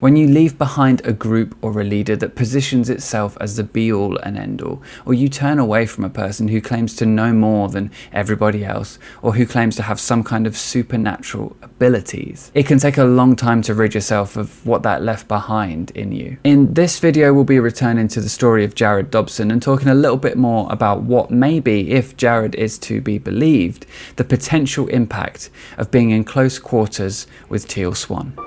When you leave behind a group or a leader that positions itself as the be-all and end-all, or you turn away from a person who claims to know more than everybody else, or who claims to have some kind of supernatural abilities, it can take a long time to rid yourself of what that left behind in you. In this video, we'll be returning to the story of Jared Dobson and talking a little bit more about what maybe, if Jared is to be believed, the potential impact of being in close quarters with Teal Swan.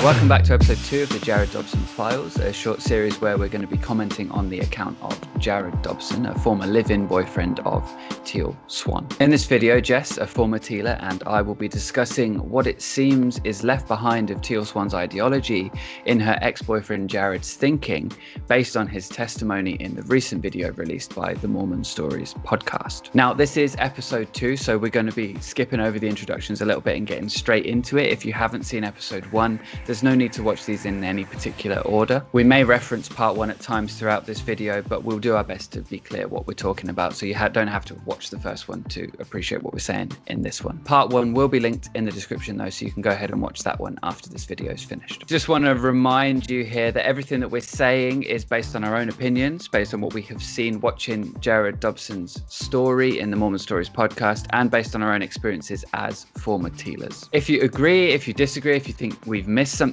Welcome back to episode 2 of the Jared Dobson Files, a short series where we're going to be commenting on the account of Jared Dobson, a former live-in boyfriend of Teal Swan. In this video, Jess, a former Tealer, and I will be discussing what it seems is left behind of Teal Swan's ideology in her ex-boyfriend Jared's thinking, based on his testimony in the recent video released by the Mormon Stories podcast. Now, this is episode 2, so we're going to be skipping over the introductions a little bit and getting straight into it. If you haven't seen episode 1, there's no need to watch these in any particular order. We may reference part 1 at times throughout this video, but we'll do our best to be clear what we're talking about, so you don't have to watch the first one to appreciate what we're saying in this one. Part 1 will be linked in the description though, so you can go ahead and watch that one after this video is finished. Just want to remind you here that everything that we're saying is based on our own opinions, based on what we have seen watching Jared Dobson's story in the Mormon Stories podcast, and based on our own experiences as former Tealers. If you agree, if you disagree, if you think we've missed something,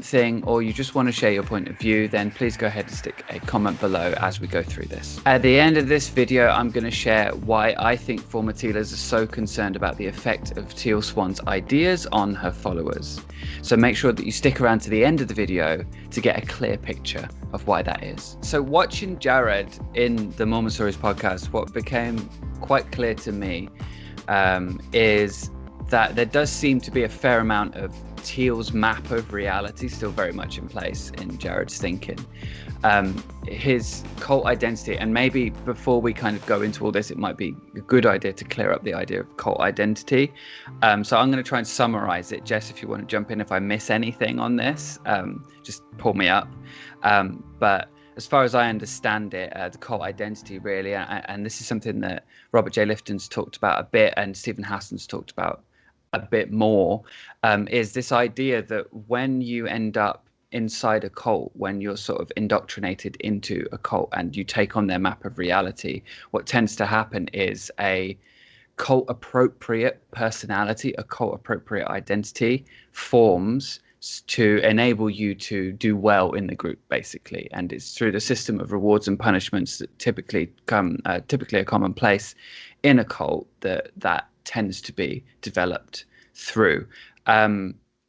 or you just want to share your point of view, then please go ahead and stick a comment below as we go through this. At the end of this video, I'm going to share why I think former Tealers are so concerned about the effect of Teal Swan's ideas on her followers. So make sure that you stick around to the end of the video to get a clear picture of why that is. So watching Jared in the Mormon Stories podcast, what became quite clear to me is that there does seem to be a fair amount of Teal's map of reality still very much in place in Jared's thinking. His cult identity, and maybe before we kind of go into all this, it might be a good idea to clear up the idea of cult identity. So I'm going to try and summarize it. Jess, if you want to jump in if I miss anything on this, just pull me up. But as far as I understand it, the cult identity really, and this is something that Robert J. Lifton's talked about a bit and Stephen Hassan's talked about a bit more, is this idea that when you end up inside a cult, when you're sort of indoctrinated into a cult and you take on their map of reality, what tends to happen is a cult appropriate personality, a cult appropriate identity forms to enable you to do well in the group, basically. And it's through the system of rewards and punishments that typically are commonplace in a cult that tends to be developed through,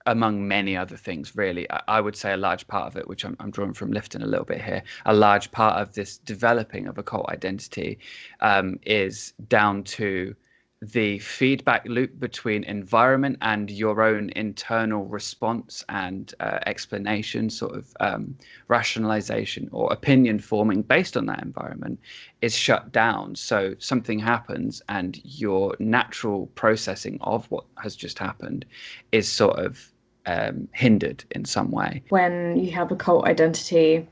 among many other things, really. I would say a large part of it, which I'm drawing from Lifton a little bit here, a large part of this developing of a cult identity is down to the feedback loop between environment and your own internal response and explanation, sort of rationalization or opinion forming based on that environment is shut down. So something happens and your natural processing of what has just happened is sort of hindered in some way. When you have a cult identity,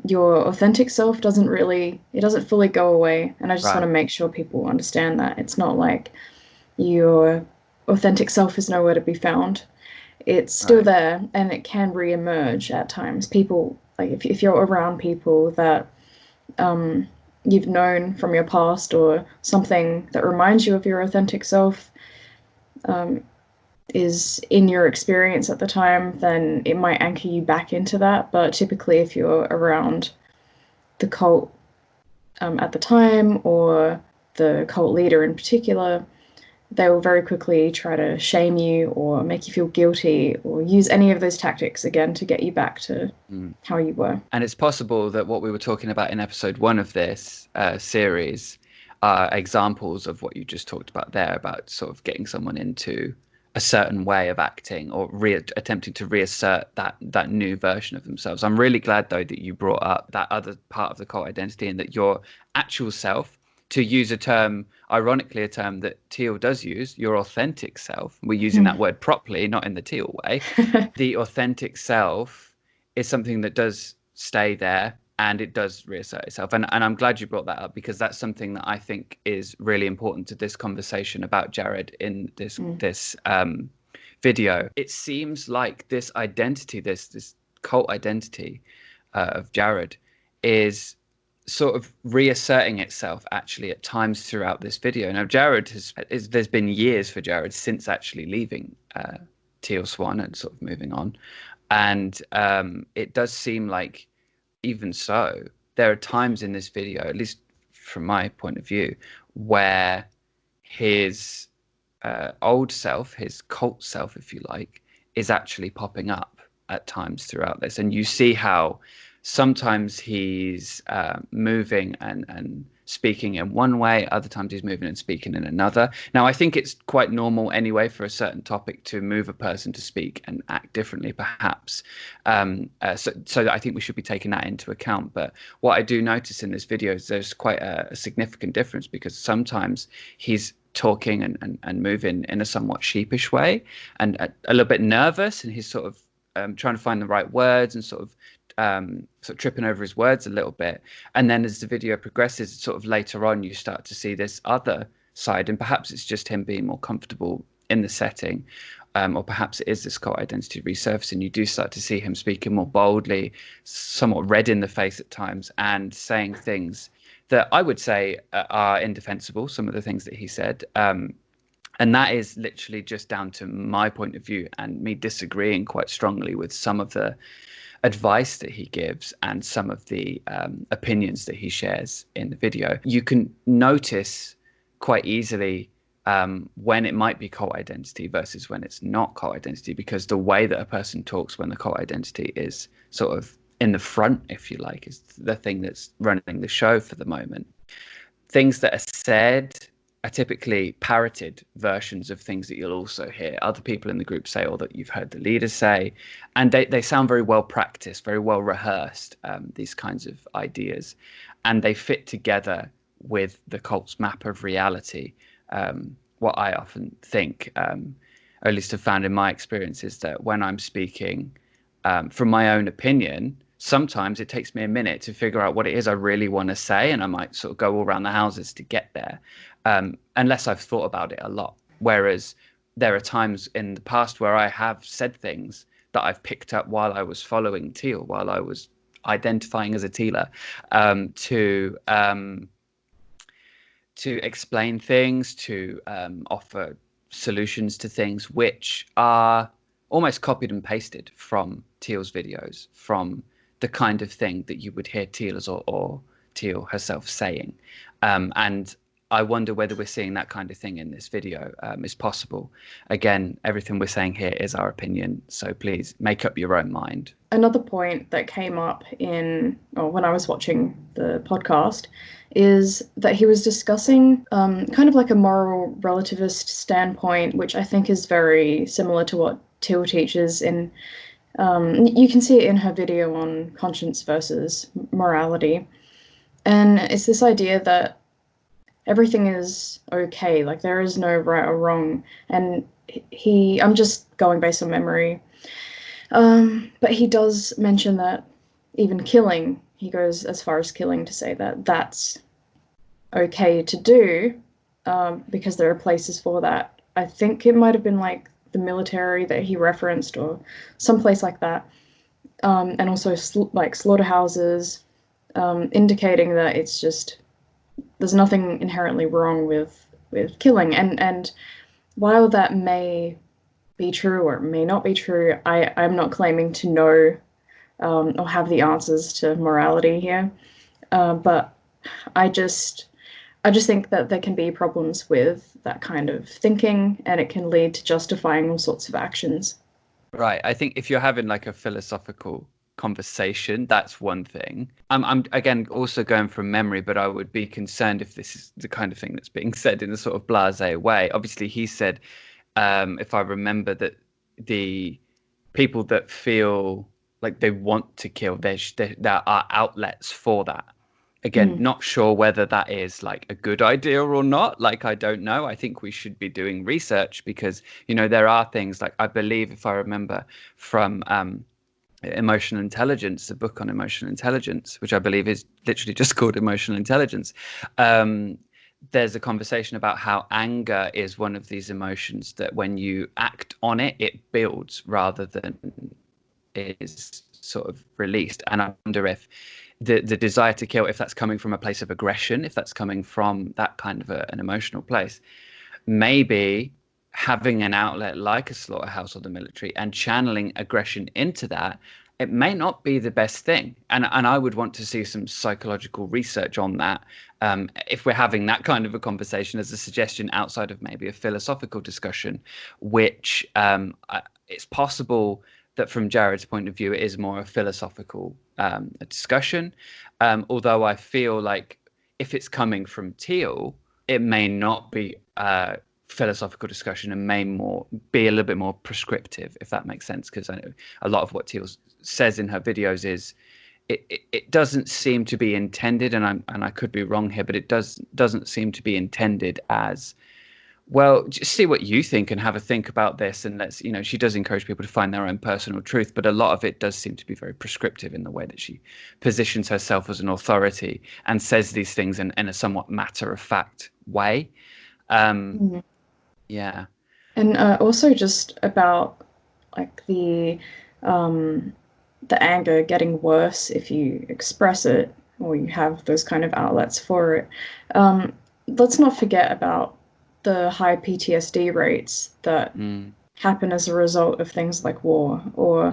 your authentic self doesn't fully go away. And I just want to make sure people understand that. It's not like your authentic self is nowhere to be found. It's still there, and it can re-emerge at times. People, like if you're around people that you've known from your past, or something that reminds you of your authentic self is in your experience at the time, then it might anchor you back into that. But typically, if you're around the cult at the time, or the cult leader in particular, they will very quickly try to shame you or make you feel guilty, or use any of those tactics again to get you back to how you were. And it's possible that what we were talking about in episode 1 of this series are examples of what you just talked about there, about sort of getting someone into a certain way of acting, or attempting to reassert that new version of themselves. I'm really glad though that you brought up that other part of the cult identity, and that your actual self, to use a term, ironically a term that Teal does use, your authentic self, we're using that word properly, not in the Teal way. The authentic self is something that does stay there and it does reassert itself. And I'm glad you brought that up, because that's something that I think is really important to this conversation about Jared in this video. It seems like this identity, this cult identity of Jared, is sort of reasserting itself actually at times throughout this video. Now, there's been years for Jared since actually leaving Teal Swan and sort of moving on. And it does seem like, even so, there are times in this video, at least from my point of view, where his old self, his cult self, if you like, is actually popping up at times throughout this. And you see how sometimes he's moving and speaking in one way, other times he's moving and speaking in another. Now, I think it's quite normal anyway for a certain topic to move a person to speak and act differently, perhaps. So I think we should be taking that into account. But what I do notice in this video is there's quite a significant difference, because sometimes he's talking and moving in a somewhat sheepish way and a little bit nervous, and he's sort of trying to find the right words and sort of tripping over his words a little bit. And then as the video progresses, sort of later on, you start to see this other side, and perhaps it's just him being more comfortable in the setting, or perhaps it is this cult identity resurfacing. You do start to see him speaking more boldly, somewhat red in the face at times, and saying things that I would say are indefensible, some of the things that he said. And that is literally just down to my point of view and me disagreeing quite strongly with some of the advice that he gives and some of the opinions that he shares in the video. You can notice quite easily when it might be cult identity versus when it's not cult identity, because the way that a person talks when the cult identity is sort of in the front, if you like, is the thing that's running the show for the moment. Things that are said are typically parroted versions of things that you'll also hear other people in the group say, or that you've heard the leaders say. And they sound very well practiced, very well rehearsed, these kinds of ideas. And they fit together with the cult's map of reality. What I often think, or at least have found in my experience, is that when I'm speaking from my own opinion, sometimes it takes me a minute to figure out what it is I really want to say, and I might sort of go all around the houses to get there, unless I've thought about it a lot. Whereas there are times in the past where I have said things that I've picked up while I was following Teal, while I was identifying as a Tealer, to explain things, to offer solutions to things, which are almost copied and pasted from Teal's videos, from the kind of thing that you would hear Tealers or Teal herself saying. And I wonder whether we're seeing that kind of thing in this video. Is possible. Again, everything we're saying here is our opinion, so please make up your own mind. Another point that came up when I was watching the podcast is that he was discussing kind of like a moral relativist standpoint, which I think is very similar to what Teal teaches in, you can see it in her video on conscience versus morality. And it's this idea that everything is okay, like there is no right or wrong. And I'm just going based on memory, but he does mention that even killing, he goes as far as killing to say that that's okay to do, because there are places for that. I think it might have been like the military that he referenced, or someplace like that, and also like slaughterhouses, indicating that it's just, there's nothing inherently wrong with killing. And while that may be true or may not be true, I'm not claiming to know or have the answers to morality here, but I just think that there can be problems with that kind of thinking, and it can lead to justifying all sorts of actions. Right. I think if you're having like a philosophical conversation, that's one thing. I'm again also going from memory, but I would be concerned if this is the kind of thing that's being said in a sort of blasé way. Obviously, he said, if I remember, that the people that feel like they want to kill, there are outlets for that. Again, not sure whether that is like a good idea or not. Like, I don't know. I think we should be doing research, because, you know, there are things like, I believe, if I remember from emotional intelligence, the book on emotional intelligence, which I believe is literally just called Emotional Intelligence, there's a conversation about how anger is one of these emotions that when you act on it, it builds rather than is sort of released. And I wonder if the desire to kill, if that's coming from a place of aggression, if that's coming from that kind of an emotional place, maybe having an outlet like a slaughterhouse or the military and channeling aggression into that, it may not be the best thing. And I would want to see some psychological research on that, if we're having that kind of a conversation, as a suggestion outside of maybe a philosophical discussion, which it's possible that from Jared's point of view, it is more a philosophical discussion. Although I feel like if it's coming from Teal, it may not be philosophical discussion and may be a little bit more prescriptive, if that makes sense. Because I know a lot of what Teal says in her videos is it doesn't seem to be intended, and I could be wrong here, but it doesn't seem to be intended as, well, just see what you think and have a think about this. And let's, she does encourage people to find their own personal truth, but a lot of it does seem to be very prescriptive in the way that she positions herself as an authority and says these things in a somewhat matter-of-fact way. Yeah. And also just about like the anger getting worse if you express it or you have those kind of outlets for it. Let's not forget about the high PTSD rates that happen as a result of things like war, or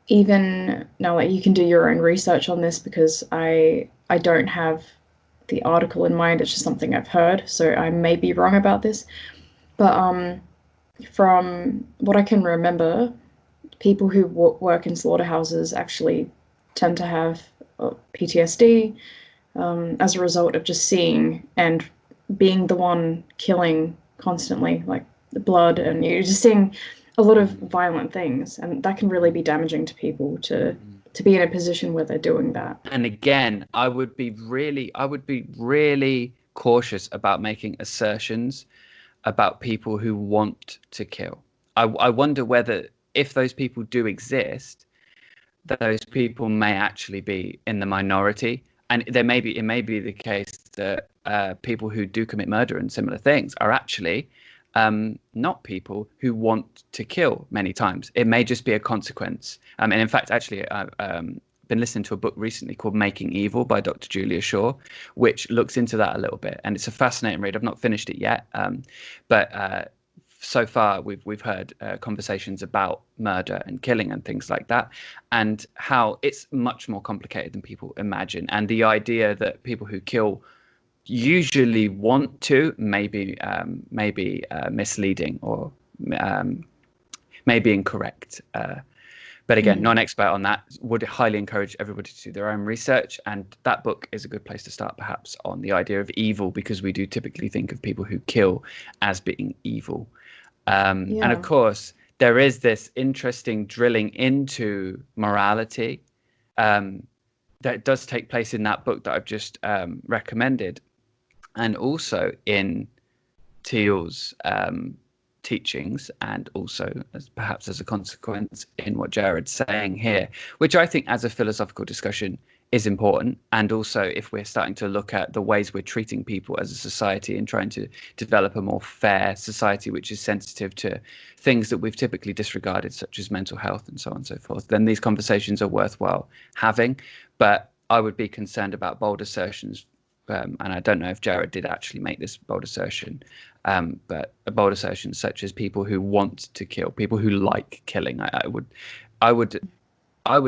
even now, like, you can do your own research on this, because I don't have the article in mind. It's just something I've heard, so I may be wrong about this. But from what I can remember, people who work in slaughterhouses actually tend to have PTSD as a result of just seeing and being the one killing constantly, like the blood, and you're just seeing a lot of violent things, and that can really be damaging to people to be in a position where they're doing that. And again, I would be really cautious about making assertions about people who want to kill. I wonder whether, if those people do exist, those people may actually be in the minority, and it may be the case that people who do commit murder and similar things are actually not people who want to kill many times. It may just be a consequence. And in fact, actually, I've been listening to a book recently called Making Evil by Dr. Julia Shaw, which looks into that a little bit. And it's a fascinating read. I've not finished it yet. But so far, we've heard conversations about murder and killing and things like that, and how it's much more complicated than people imagine. And the idea that people who kill usually want to maybe misleading, or maybe incorrect. But again, not an expert on that. Would highly encourage everybody to do their own research. And that book is a good place to start, perhaps, on the idea of evil, because we do typically think of people who kill as being evil. And of course, there is this interesting drilling into morality that does take place in that book that I've just recommended. And also in Teal's teachings, and also perhaps as a consequence in what Jared's saying here, which I think as a philosophical discussion is important. And also if we're starting to look at the ways we're treating people as a society and trying to develop a more fair society, which is sensitive to things that we've typically disregarded, such as mental health and so on and so forth, then these conversations are worthwhile having. But I would be concerned about bold assertions. And I don't know if Jared did actually make this bold assertion, but a bold assertion such as people who want to kill, people who like killing. I would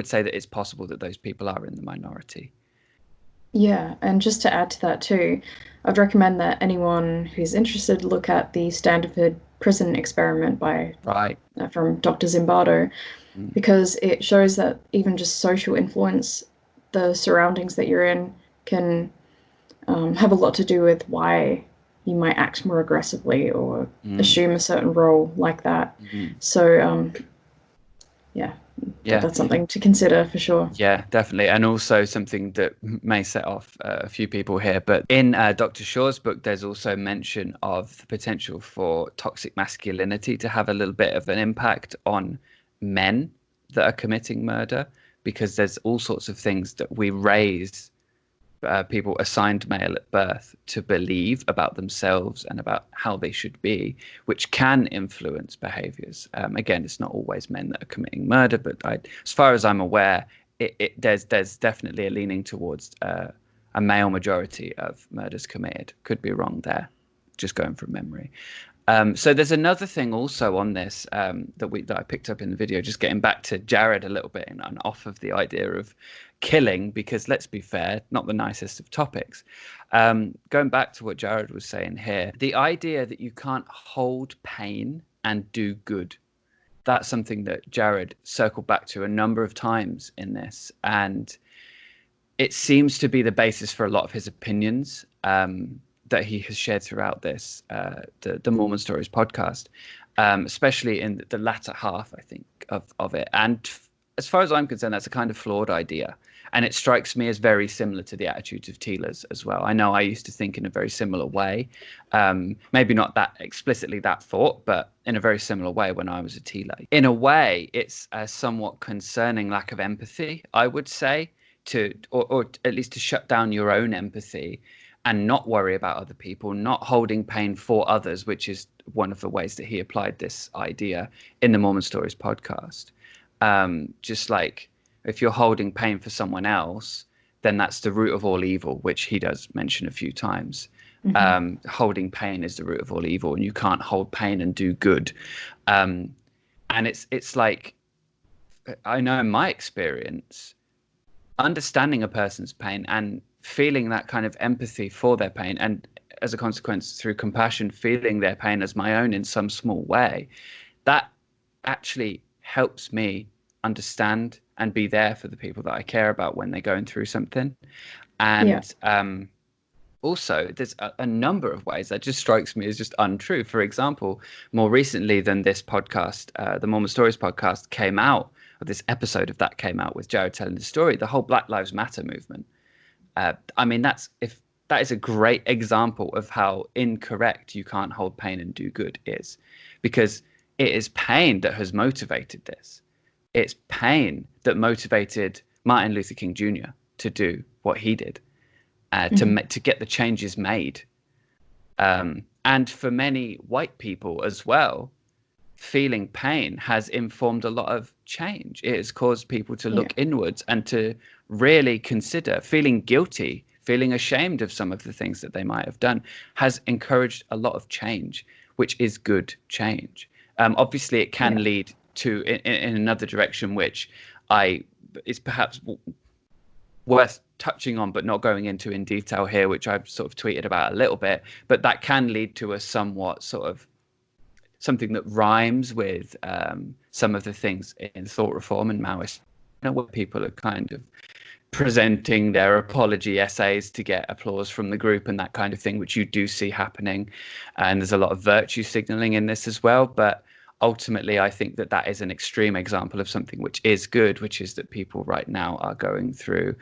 say that it's possible that those people are in the minority. Yeah, and just to add to that too, I'd recommend that anyone who's interested look at the Stanford Prison Experiment from Dr. Zimbardo, because it shows that even just social influence, the surroundings that you're in, can have a lot to do with why you might act more aggressively or assume a certain role like that. So, that's something to consider for sure. Yeah, definitely. And also something that may set off a few people here. But in Dr. Shaw's book, there's also mention of the potential for toxic masculinity to have a little bit of an impact on men that are committing murder, because there's all sorts of things that we raise people assigned male at birth to believe about themselves and about how they should be, which can influence behaviors. Again, it's not always men that are committing murder, but as far as I'm aware, there's definitely a leaning towards a male majority of murders committed. Could be wrong there, just going from memory. So there's another thing also on this that I picked up in the video, just getting back to Jared a little bit and off of the idea of killing, because let's be fair, not the nicest of topics. Going back to what Jared was saying here, the idea that you can't hold pain and do good, that's something that Jared circled back to a number of times in this. And it seems to be the basis for a lot of his opinions that he has shared throughout this, the Mormon Stories podcast, especially in the latter half, I think, of it. And as far as I'm concerned, that's a kind of flawed idea. And it strikes me as very similar to the attitudes of Tealers as well. I know I used to think in a very similar way, maybe not that explicitly that thought, but in a very similar way when I was a Tealer. In a way, it's a somewhat concerning lack of empathy, I would say, or at least to shut down your own empathy and not worry about other people, not holding pain for others, which is one of the ways that he applied this idea in the Mormon Stories podcast. Just like, if you're holding pain for someone else, then that's the root of all evil, which he does mention a few times. Mm-hmm. Holding pain is the root of all evil, and you can't hold pain and do good. And it's like, I know in my experience, understanding a person's pain and feeling that kind of empathy for their pain, and as a consequence, through compassion, feeling their pain as my own in some small way, that actually helps me understand and be there for the people that I care about when they're going through something. And also, there's a number of ways that just strikes me as just untrue. For example, more recently than this podcast, the Mormon Stories podcast came out, or this episode of that came out with Jared telling the story, the whole Black Lives Matter movement. I mean, that is a great example of how incorrect you can't hold pain and do good is, because it is pain that has motivated this. It's pain that motivated Martin Luther King Jr. to do what he did, to get the changes made. And for many white people as well, feeling pain has informed a lot of change. It has caused people to look inwards and to really consider. Feeling guilty, feeling ashamed of some of the things that they might have done, has encouraged a lot of change, which is good change. Obviously, it can lead to in another direction, which is perhaps worth touching on, but not going into in detail here, which I've sort of tweeted about a little bit. But that can lead to a somewhat sort of something that rhymes with some of the things in thought reform and Maoist, where people are kind of presenting their apology essays to get applause from the group and that kind of thing, which you do see happening. And there's a lot of virtue signaling in this as well. But ultimately, I think that is an extreme example of something which is good, which is that people right now are going through,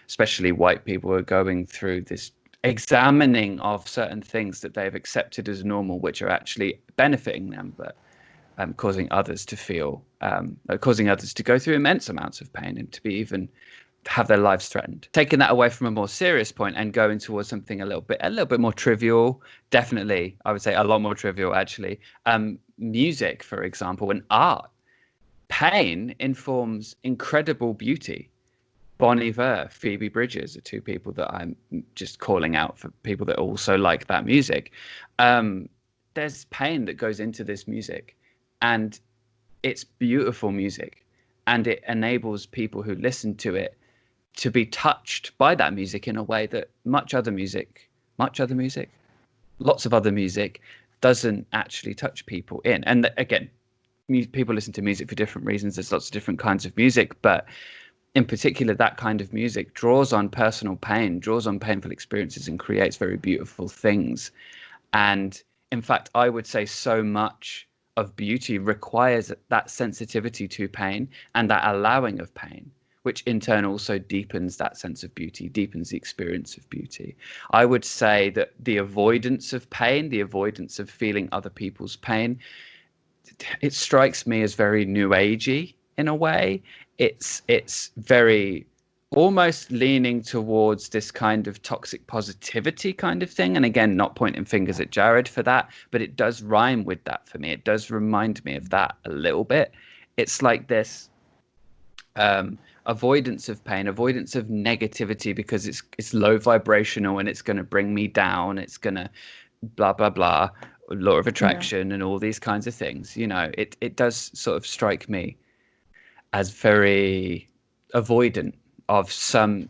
especially white people, are going through this examining of certain things that they've accepted as normal, which are actually benefiting them, but causing others to feel, causing others to go through immense amounts of pain and to be even have their lives threatened. Taking that away from a more serious point and going towards something a little bit more trivial, definitely, I would say a lot more trivial actually. Music, for example, and art. Pain informs incredible beauty. Bon Iver, Phoebe Bridgers are two people that I'm just calling out for people that also like that music. There's pain that goes into this music, and it's beautiful music, and it enables people who listen to it to be touched by that music in a way that lots of other music doesn't actually touch people in. And again, people listen to music for different reasons. There's lots of different kinds of music, but in particular, that kind of music draws on personal pain, draws on painful experiences, and creates very beautiful things. And in fact, I would say so much of beauty requires that sensitivity to pain and that allowing of pain, which in turn also deepens that sense of beauty, deepens the experience of beauty. I would say that the avoidance of pain, the avoidance of feeling other people's pain, it strikes me as very new agey. in a way. It's very almost leaning towards this kind of toxic positivity kind of thing. And again, not pointing fingers at Jared for that, but it does rhyme with that for me. It does remind me of that a little bit. It's like this avoidance of pain, avoidance of negativity, because it's low vibrational and it's going to bring me down. It's going to blah, blah, blah, law of attraction and all these kinds of things. You know, it does sort of strike me as very avoidant of some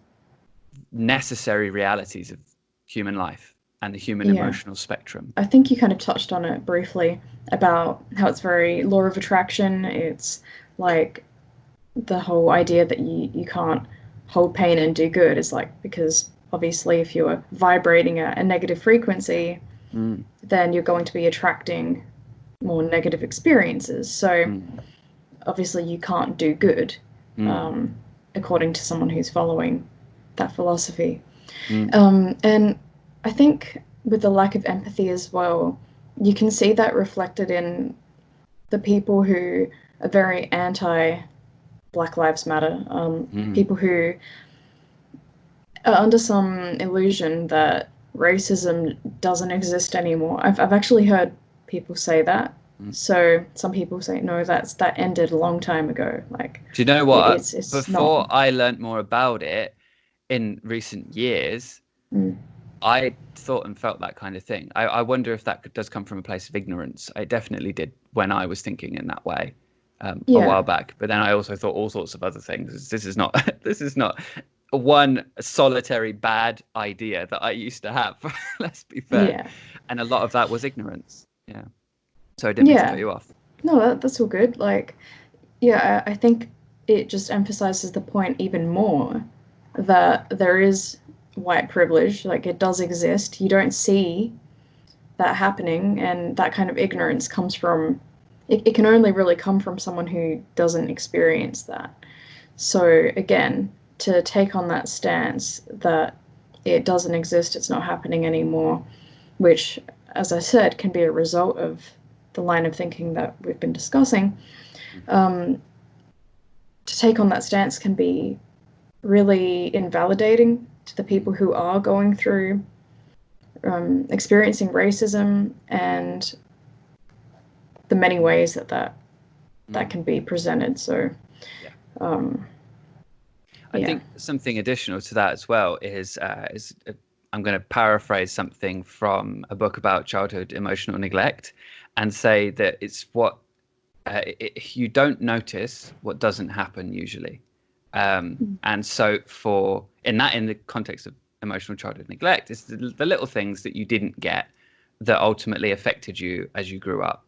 necessary realities of human life and the human emotional spectrum. I think you kind of touched on it briefly about how it's very law of attraction. It's like the whole idea that you can't hold pain and do good is like, because obviously if you're vibrating at a negative frequency, then you're going to be attracting more negative experiences. So obviously you can't do good, according to someone who's following that philosophy. And I think with the lack of empathy as well, you can see that reflected in the people who are very anti Black Lives Matter, people who are under some illusion that racism doesn't exist anymore. I've actually heard people say that. So some people say, no, that ended a long time ago. Like, do you know what? It's before not... I learned more about it in recent years, I thought and felt that kind of thing. I wonder if that does come from a place of ignorance. I definitely did when I was thinking in that way a while back. But then I also thought all sorts of other things. This is not this is not one solitary bad idea that I used to have. Let's be fair. And a lot of that was ignorance. Yeah. So I didn't mean to cut you off. No, that's all good. Like, I think it just emphasizes the point even more that there is white privilege. Like, it does exist. You don't see that happening, and that kind of ignorance comes from... It can only really come from someone who doesn't experience that. So again, to take on that stance that it doesn't exist, it's not happening anymore, which, as I said, can be a result of the line of thinking that we've been discussing. To take on that stance can be really invalidating to the people who are going through experiencing racism and the many ways that can be presented. So I think something additional to that as well is I'm going to paraphrase something from a book about childhood emotional neglect and say that it's what you don't notice what doesn't happen usually. And so in the context of emotional childhood neglect, it's the little things that you didn't get that ultimately affected you as you grew up,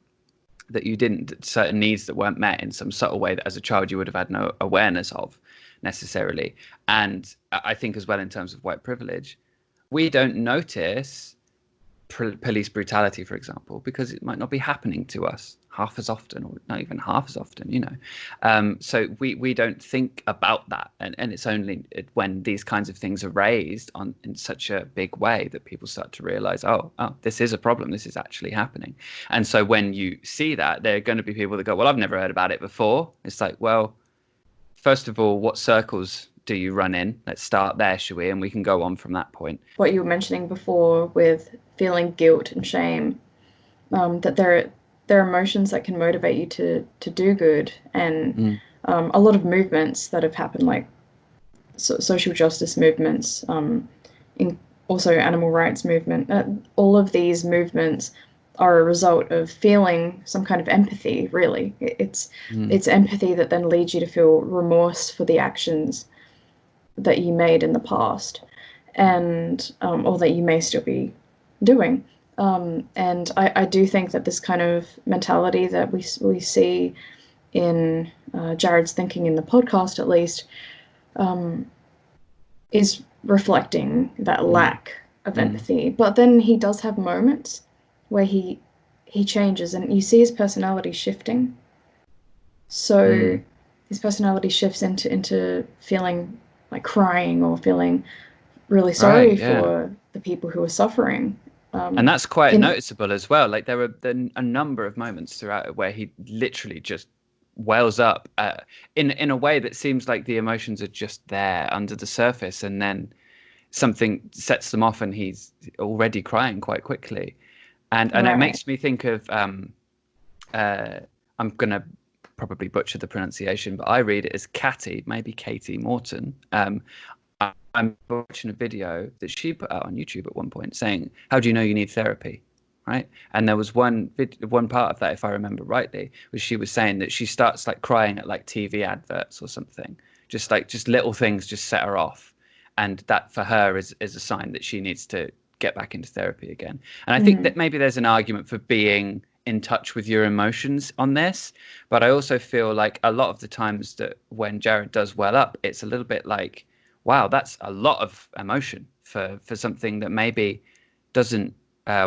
that you didn't, certain needs that weren't met in some subtle way that as a child you would have had no awareness of necessarily. And I think as well, in terms of white privilege, we don't notice police brutality, for example, because it might not be happening to us half as often, or not even half as often, you know. So we don't think about that, and it's only when these kinds of things are raised in such a big way that people start to realize, oh, this is a problem, this is actually happening. And so when you see that, there are going to be people that go, well, I've never heard about it before. It's like, well, first of all, what circles do you run in? Let's start there, shall we? And we can go on from that point. What you were mentioning before with feeling guilt and shame, that there are emotions that can motivate you to do good, and a lot of movements that have happened, like social justice movements, also animal rights movement, all of these movements are a result of feeling some kind of empathy, really. It's empathy that then leads you to feel remorse for the actions that you made in the past, and or that you may still be doing. And I do think that this kind of mentality that we see in Jared's thinking in the podcast, at least, is reflecting that lack of empathy. But then he does have moments where he changes, and you see his personality shifting. So his personality shifts into feeling like crying or feeling really sorry for the people who are suffering. And that's quite noticeable as well. Like there are a number of moments throughout it where he literally just wells up in a way that seems like the emotions are just there under the surface, and then something sets them off and he's already crying quite quickly. And it makes me think of I'm gonna probably butcher the pronunciation, but I read it as Katie, maybe Katie Morton. I'm watching a video that she put out on YouTube at one point saying, "How do you know you need therapy?" Right? And there was one part of that, if I remember rightly, was she was saying that she starts like crying at like TV adverts or something, just little things just set her off, and that for her is a sign that she needs to get back into therapy again. And I think that maybe there's an argument for being in touch with your emotions on this, but I also feel like a lot of the times that when Jared does well up, it's a little bit like, wow, that's a lot of emotion for something that maybe doesn't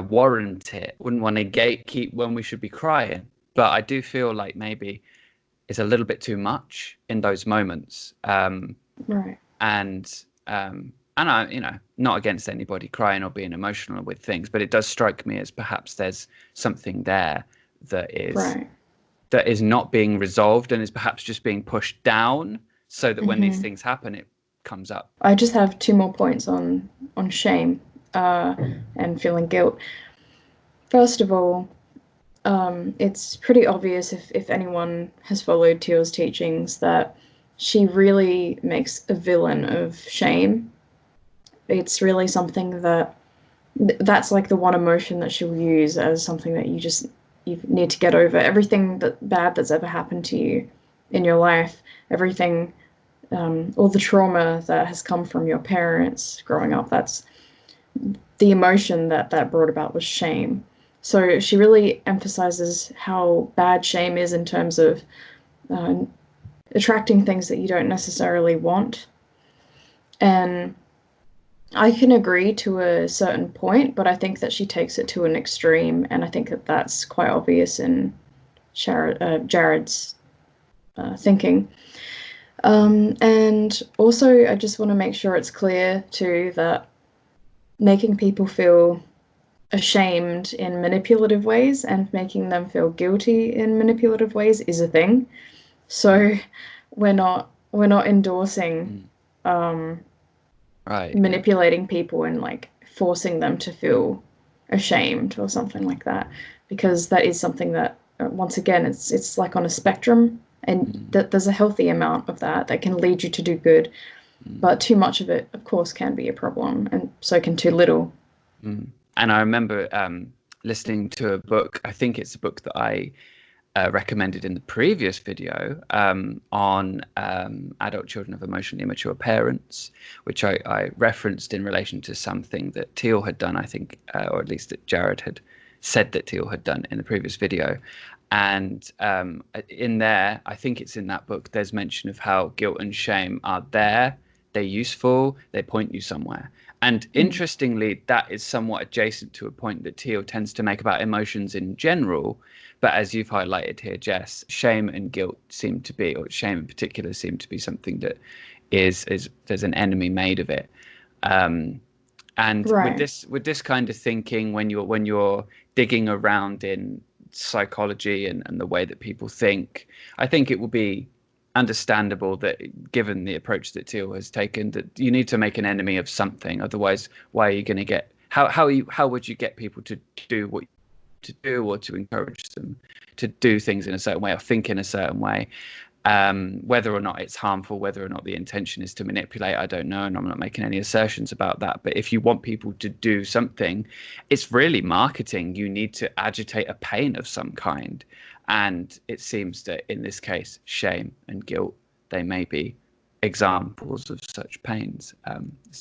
warrant it. Wouldn't want to gatekeep when we should be crying, but I do feel like maybe it's a little bit too much in those moments. Right. And I, not against anybody crying or being emotional with things, but it does strike me as perhaps there's something there that is not being resolved and is perhaps just being pushed down, so that when these things happen, it comes up. I just have 2 more points on shame and feeling guilt. First of all, it's pretty obvious if anyone has followed Teal's teachings that she really makes a villain of shame. It's really something that's like the one emotion that she'll use as something that you need to get over. Everything bad that's ever happened to you in your life, everything, all the trauma that has come from your parents growing up, that's the emotion that brought about was shame. So she really emphasizes how bad shame is in terms of attracting things that you don't necessarily want. And I can agree to a certain point, but I think that she takes it to an extreme, and I think that that's quite obvious in Jared's thinking. And also, I just want to make sure it's clear too that making people feel ashamed in manipulative ways and making them feel guilty in manipulative ways is a thing. So we're not endorsing manipulating people and like forcing them to feel ashamed or something like that, because that is something that once again it's like on a spectrum, and there's a healthy amount of that can lead you to do good, but too much of it of course can be a problem, and so can too little. And I remember listening to a book, I think it's a book that I recommended in the previous video on adult children of emotionally immature parents, which I referenced in relation to something that Teal had done, I think, or at least that Jared had said that Teal had done in the previous video. And in there, I think it's in that book, there's mention of how guilt and shame are there, they're useful, they point you somewhere. And interestingly, that is somewhat adjacent to a point that Teal tends to make about emotions in general. But as you've highlighted here, Jess, shame and guilt seem to be, or shame in particular, seem to be something that is there's an enemy made of it. And with this kind of thinking, when you're digging around in psychology and the way that people think, I think it will be understandable that, given the approach that Teal has taken, that you need to make an enemy of something. Otherwise, why are you going to get how would you get people to do what to do, or to encourage them to do things in a certain way or think in a certain way? Whether or not it's harmful, whether or not the intention is to manipulate, I don't know, and I'm not making any assertions about that. But if you want people to do something, it's really marketing. You need to agitate a pain of some kind. And it seems that in this case, shame and guilt, they may be examples of such pains.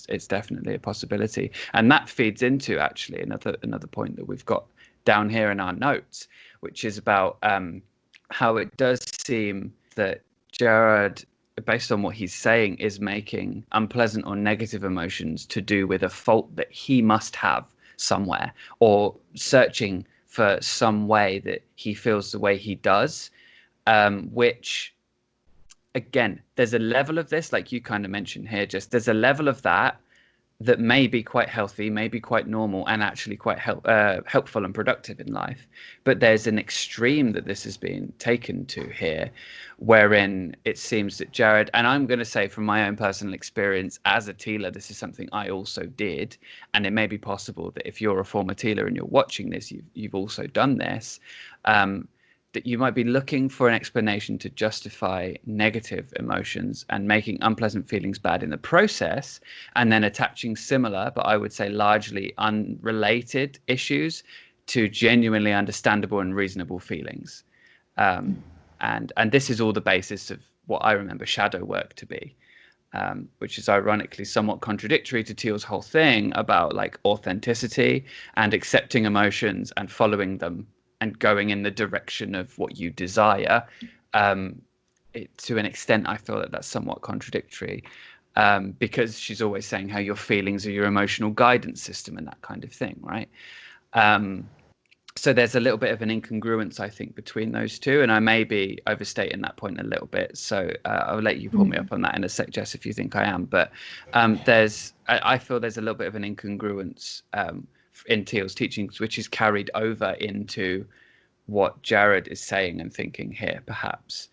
It's definitely a possibility. And that feeds into actually another point that we've got down here in our notes, which is about how it does seem that Jared, based on what he's saying, is making unpleasant or negative emotions to do with a fault that he must have somewhere, or searching for some way that he feels the way he does, which, again, there's a level of this, like you kind of mentioned here, just there's a level of that that may be quite healthy, may be quite normal, and actually quite helpful and productive in life. But there's an extreme that this has been taken to here, wherein it seems that Jared, and I'm going to say from my own personal experience as a Tealer, this is something I also did, and it may be possible that if you're a former Tealer and you're watching this, you've also done this. That you might be looking for an explanation to justify negative emotions and making unpleasant feelings bad in the process, and then attaching similar, but I would say largely unrelated issues to genuinely understandable and reasonable feelings. And this is all the basis of what I remember shadow work to be. Which is ironically somewhat contradictory to Teal's whole thing about like authenticity and accepting emotions and following them and going in the direction of what you desire. To an extent, I feel that that's somewhat contradictory, because she's always saying how your feelings are your emotional guidance system and that kind of thing, right? So there's a little bit of an incongruence, I think, between those two, and I may be overstating that point a little bit. So I'll let you pull me up on that in a sec, Jess, if you think I am. But I feel there's a little bit of an incongruence in Teal's teachings, which is carried over into what Jared is saying and thinking here, perhaps,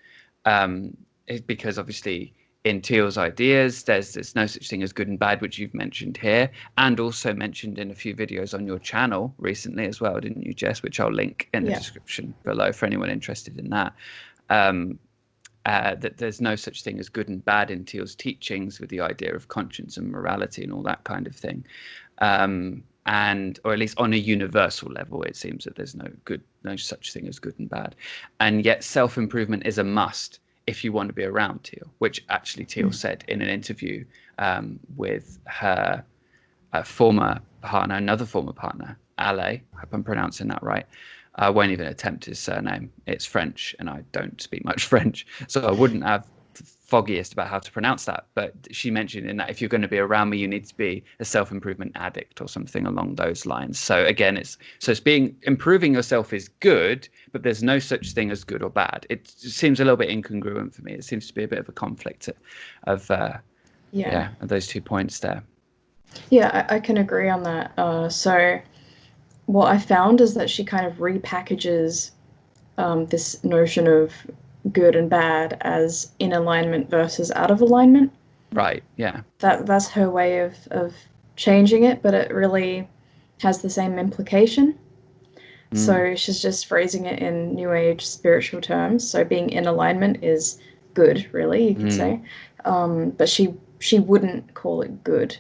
because obviously in Teal's ideas, there's no such thing as good and bad, which you've mentioned here, and also mentioned in a few videos on your channel recently as well, didn't you, Jess? Which I'll link in the description below for anyone interested in that. That there's no such thing as good and bad in Teal's teachings, with the idea of conscience and morality and all that kind of thing. And or at least on a universal level, it seems that there's no such thing as good and bad. And yet self-improvement is a must if you want to be around Teal, which actually Teal said in an interview with her former partner, another former partner, Ale. I hope I'm pronouncing that right. I won't even attempt his surname. It's French, and I don't speak much French, so I wouldn't have foggiest about how to pronounce that. But she mentioned in that if you're going to be around me, you need to be a self-improvement addict or something along those lines. So again, it's improving yourself is good, but there's no such thing as good or bad. It seems a little bit incongruent for me. It seems to be a bit of a conflict of those 2 points there. Yeah, I can agree on that. So what I found is that she kind of repackages this notion of good and bad as in alignment versus out of alignment. Right, yeah. That's her way of changing it, but it really has the same implication. So she's just phrasing it in New Age spiritual terms. So being in alignment is good, really, you could say. But she wouldn't call it good.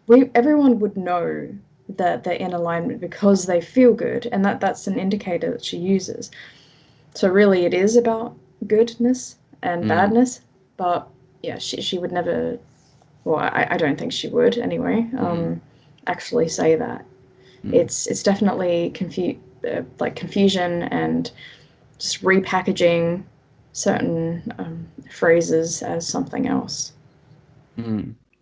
Everyone would know that they're in alignment because they feel good, and that's an indicator that she uses. So really it is about goodness and badness, but yeah, she would never, well, I don't think she would anyway, actually say that. It's definitely confusion and just repackaging certain phrases as something else.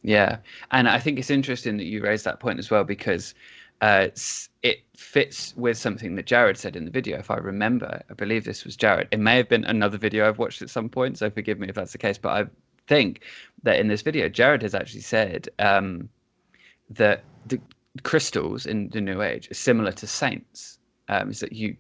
Yeah, and I think it's interesting that you raised that point as well, because it fits with something that Jared said in the video. If I remember, I believe this was Jared. It may have been another video I've watched at some point, so forgive me if that's the case. But I think that in this video, Jared has actually said that the crystals in the New Age are similar to saints. Is that you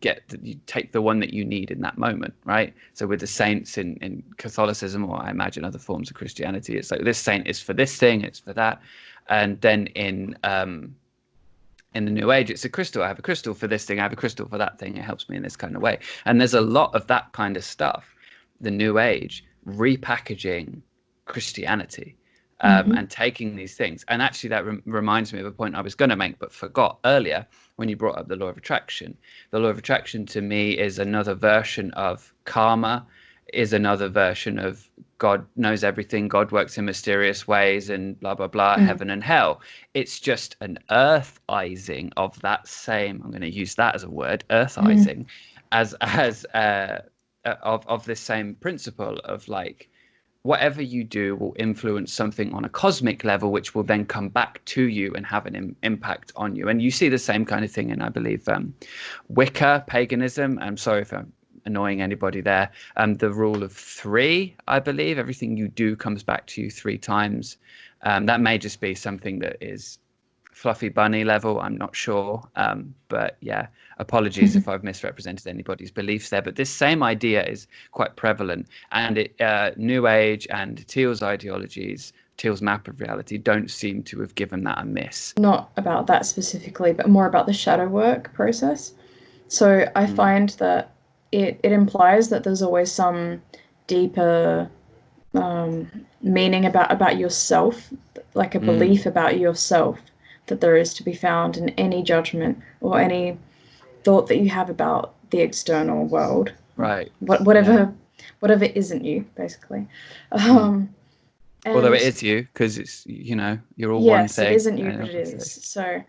take the one that you need in that moment, right? So with the saints in Catholicism, or I imagine other forms of Christianity, it's like this saint is for this thing, it's for that. And then in the New Age, it's a crystal. I have a crystal for this thing, I have a crystal for that thing. It helps me in this kind of way. And there's a lot of that kind of stuff. The New Age repackaging Christianity. And taking these things. And actually that reminds me of a point I was going to make but forgot earlier when you brought up the law of attraction. The law of attraction to me is another version of karma, is another version of God knows everything, God works in mysterious ways, and blah, blah, blah, heaven and hell. It's just an earthizing of that same, I'm going to use that as a word, earthizing, of this same principle of like, whatever you do will influence something on a cosmic level, which will then come back to you and have an impact on you. And you see the same kind of thing in, I believe, Wicca, paganism. I'm sorry if I'm annoying anybody there. The rule of 3, I believe, everything you do comes back to you 3 times. That may just be something that is fluffy bunny level, I'm not sure, but yeah, apologies if I've misrepresented anybody's beliefs there, but this same idea is quite prevalent, and New Age and Teal's ideologies, Teal's map of reality, don't seem to have given that a miss. Not about that specifically, but more about the shadow work process. So I find that it implies that there's always some deeper meaning about yourself, like a belief about yourself, that there is to be found in any judgment or any thought that you have about the external world. Right. Whatever isn't you, basically. Although it is you, because it's, you're all one thing. Yes, it isn't you, but it is. So,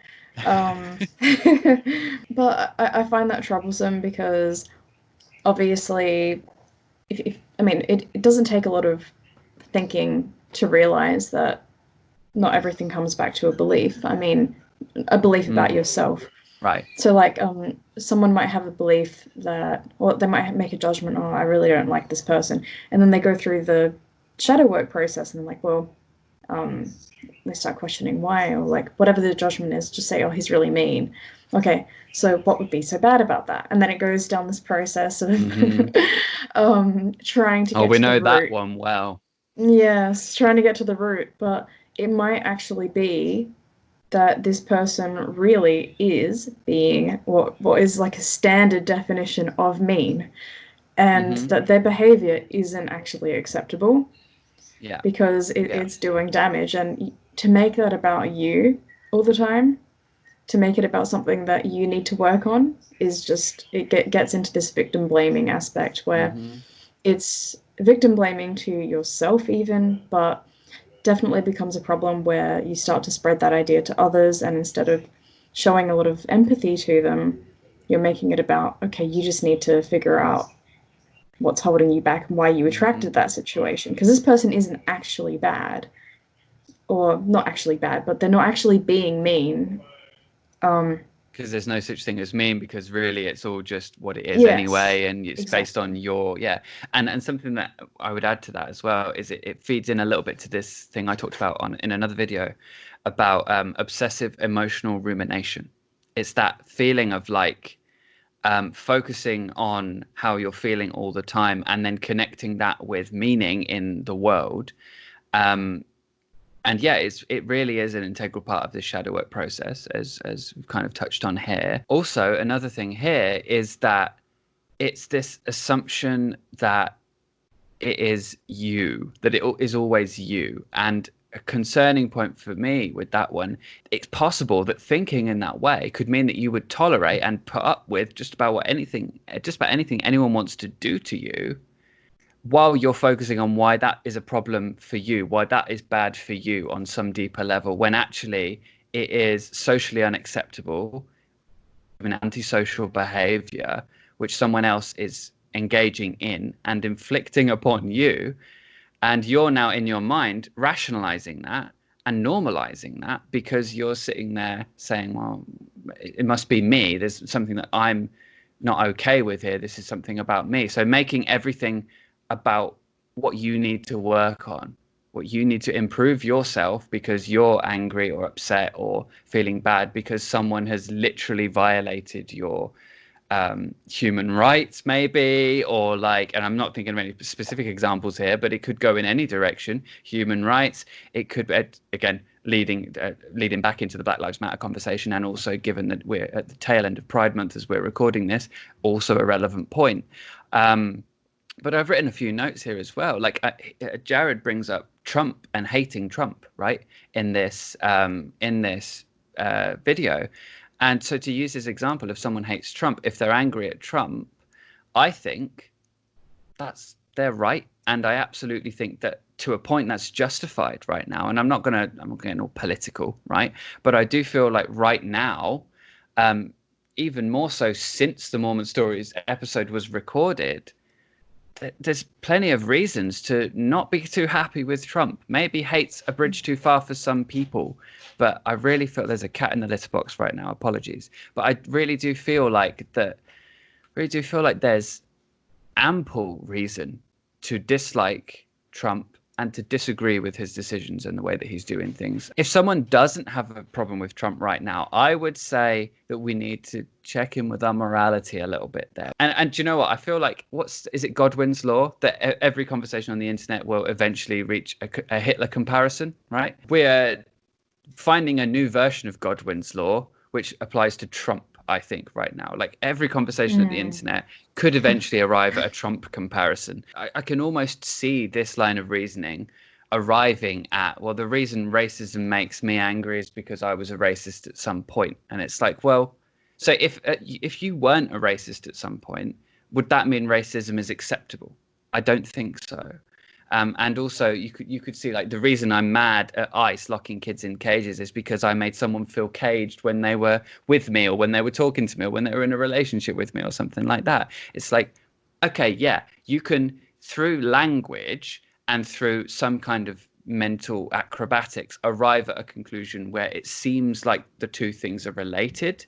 but I find that troublesome because obviously, it doesn't take a lot of thinking to realize that not everything comes back to a belief. I mean, a belief about yourself. Right. So like someone might have a belief that, or they might make a judgment, oh, I really don't like this person. And then they go through the shadow work process and they're like, well, they start questioning why, or like whatever the judgment is, just say, oh, he's really mean. Okay, so what would be so bad about that? And then it goes down this process of trying to get to the root. Oh, we know that one well. Yes, trying to get to the root, but it might actually be that this person really is being what is like a standard definition of mean, and that their behavior isn't actually acceptable. Yeah. Because it's doing damage, and to make that about you all the time, to make it about something that you need to work on, is just, it gets into this victim blaming aspect where it's victim blaming to yourself even, but definitely becomes a problem where you start to spread that idea to others, and instead of showing a lot of empathy to them, you're making it about, okay, you just need to figure out what's holding you back and why you attracted that situation, because this person isn't actually bad, or not actually bad, but they're not actually being mean. Because there's no such thing as mean, because really it's all just what it is anyway, and it's based on your and something that I would add to that as well is it feeds in a little bit to this thing I talked about in another video about obsessive emotional rumination. It's that feeling of like focusing on how you're feeling all the time and then connecting that with meaning in the world. And yeah, it really is an integral part of the shadow work process, as we've kind of touched on here. Also, another thing here is that it's this assumption that it is you, that it is always you. And a concerning point for me with that one, it's possible that thinking in that way could mean that you would tolerate and put up with just about anything anyone wants to do to you, while you're focusing on why that is a problem for you, why that is bad for you on some deeper level, when actually it is socially unacceptable, an antisocial behavior which someone else is engaging in and inflicting upon you. And you're now in your mind rationalizing that and normalizing that, because you're sitting there saying, well, it must be me. There's something that I'm not okay with here. This is something about me. So making everything about what you need to work on, what you need to improve yourself because you're angry or upset or feeling bad because someone has literally violated your human rights, maybe, or like, and I'm not thinking of any specific examples here, but it could go in any direction. Human rights, it could be, again, leading back into the Black Lives Matter conversation, and also given that we're at the tail end of Pride Month as we're recording this, also a relevant point. But I've written a few notes here as well. Like Jared brings up Trump and hating Trump, right, in this video. And so to use this example, if someone hates Trump, if they're angry at Trump, I think they're right. And I absolutely think that to a point that's justified right now. And I'm not getting all political, right? But I do feel like right now, even more so since the Mormon Stories episode was recorded, there's plenty of reasons to not be too happy with Trump. Maybe hate's a bridge too far for some people, but I really feel there's a cat in the litter box right now. Apologies. But I really do feel like there's ample reason to dislike Trump and to disagree with his decisions and the way that he's doing things. If someone doesn't have a problem with Trump right now, I would say that we need to check in with our morality a little bit there. And do you know what? I feel like, is it Godwin's law that every conversation on the internet will eventually reach a Hitler comparison, right? We're finding a new version of Godwin's law, which applies to Trump, I think, right now. Like every conversation at the internet could eventually arrive at a Trump comparison. I can almost see this line of reasoning arriving at, well, the reason racism makes me angry is because I was a racist at some point. And it's like, well, so if you weren't a racist at some point, would that mean racism is acceptable? I don't think so. And also, you could see, like, the reason I'm mad at ICE locking kids in cages is because I made someone feel caged when they were with me, or when they were talking to me, or when they were in a relationship with me, or something like that. It's like, okay, yeah, you can, through language and through some kind of mental acrobatics, arrive at a conclusion where it seems like the two things are related,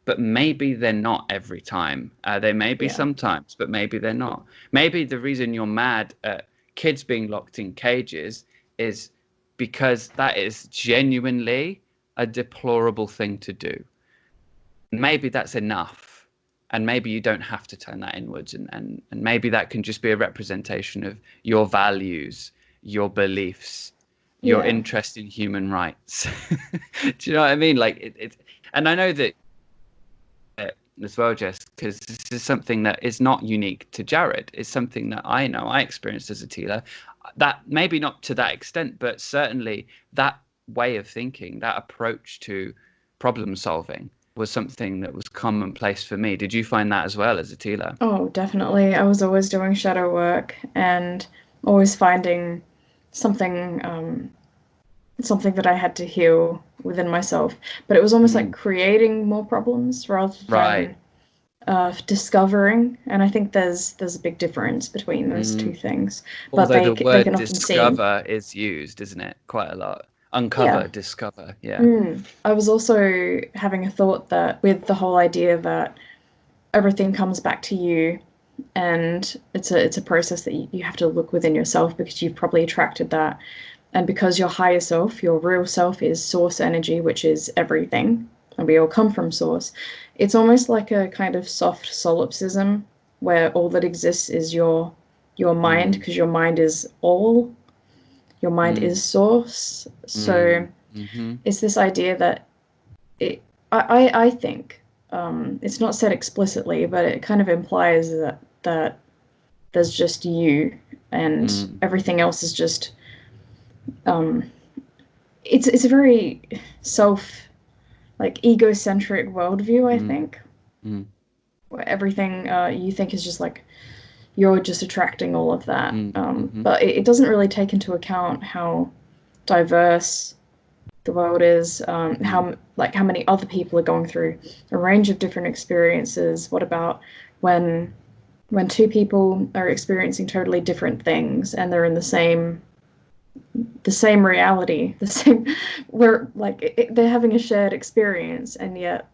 but maybe they're not every time. They may be sometimes, but maybe they're not. Maybe the reason you're mad at kids being locked in cages is because that is genuinely a deplorable thing to do. Maybe that's enough, and maybe you don't have to turn that inwards, and maybe that can just be a representation of your values, your beliefs, your interest in human rights. Do you know what I mean? Like it and I know that as well, Jess, because this is something that is not unique to Jared. It's something that I know I experienced as a Tealer. That maybe not to that extent, but certainly that way of thinking, that approach to problem solving, was something that was commonplace for me. Did you find that as well as a Tealer? Oh, definitely. I was always doing shadow work and always finding something something that I had to heal within myself. But it was almost like creating more problems rather than discovering. And I think there's a big difference between those two things. But Although the they word can often seem, discover is used, isn't it? Quite a lot. Uncover, yeah. discover, yeah. I was also having a thought that with the whole idea that everything comes back to you, and it's a process that you have to look within yourself because you've probably attracted that. And because your higher self, your real self, is source energy, which is everything, and we all come from source, it's almost like a kind of soft solipsism where all that exists is your mind, because your mind is all, your mind is source. So it's this idea that I think it's not said explicitly, but it kind of implies that there's just you, and everything else is just it's a very egocentric worldview, I think, where everything you think is just like you're just attracting all of that, but it doesn't really take into account how diverse the world is, how many other people are going through a range of different experiences. What about when two people are experiencing totally different things and they're in the same reality, where they're having a shared experience, and yet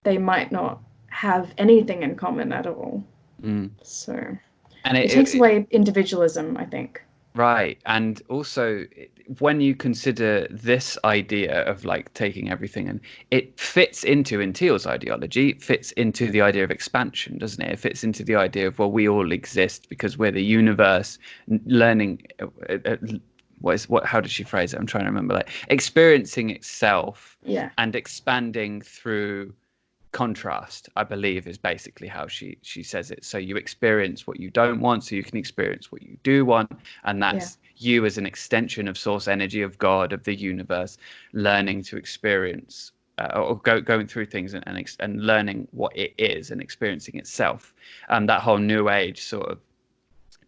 they might not have anything in common at all. So and it takes away individualism, I think. Right. And also, when you consider this idea of like taking everything, and it fits into, in Teal's ideology, fits into the idea of expansion, doesn't it? It fits into the idea of, well, we all exist because we're the universe learning. How did she phrase it? I'm trying to remember. Like experiencing itself and expanding through contrast, I believe, is basically how she says it. So you experience what you don't want, so you can experience what you do want, and that's you as an extension of source energy, of God, of the universe, learning to experience or going through things and learning what it is and experiencing itself. That whole new age sort of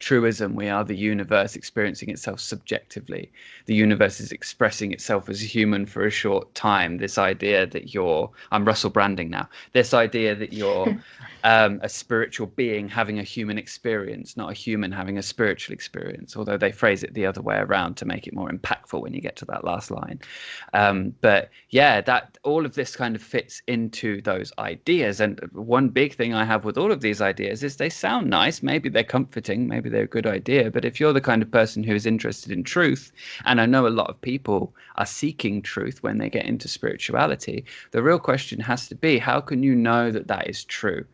truism. We are the universe experiencing itself subjectively. The universe is expressing itself as a human for a short time. This idea that I'm Russell Branding now, this idea that you're a spiritual being having a human experience, not a human having a spiritual experience, although they phrase it the other way around to make it more impactful when you get to that last line. But yeah, that all of this kind of fits into those ideas. And one big thing I have with all of these ideas is they sound nice. Maybe they're comforting, maybe they're a good idea. But if you're the kind of person who is interested in truth, and I know a lot of people are seeking truth when they get into spirituality, the real question has to be, how can you know that that is true?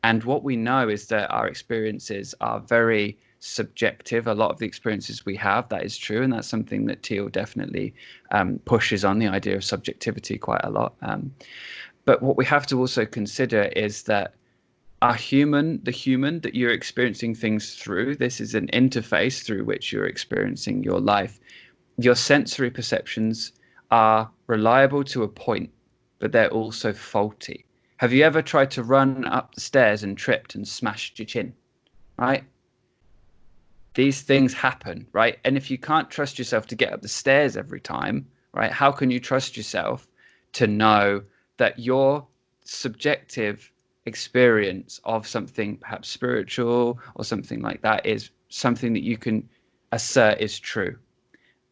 And what we know is that our experiences are very subjective. A lot of the experiences we have, that is true. And that's something that Teal definitely pushes on, the idea of subjectivity quite a lot. But what we have to also consider is that the human that you're experiencing things through, this is an interface through which you're experiencing your life. Your sensory perceptions are reliable to a point, but they're also faulty. Have you ever tried to run up the stairs and tripped and smashed your chin? Right? These things happen, right? And if you can't trust yourself to get up the stairs every time, right, how can you trust yourself to know that your subjective experience of something perhaps spiritual or something like that is something that you can assert is true?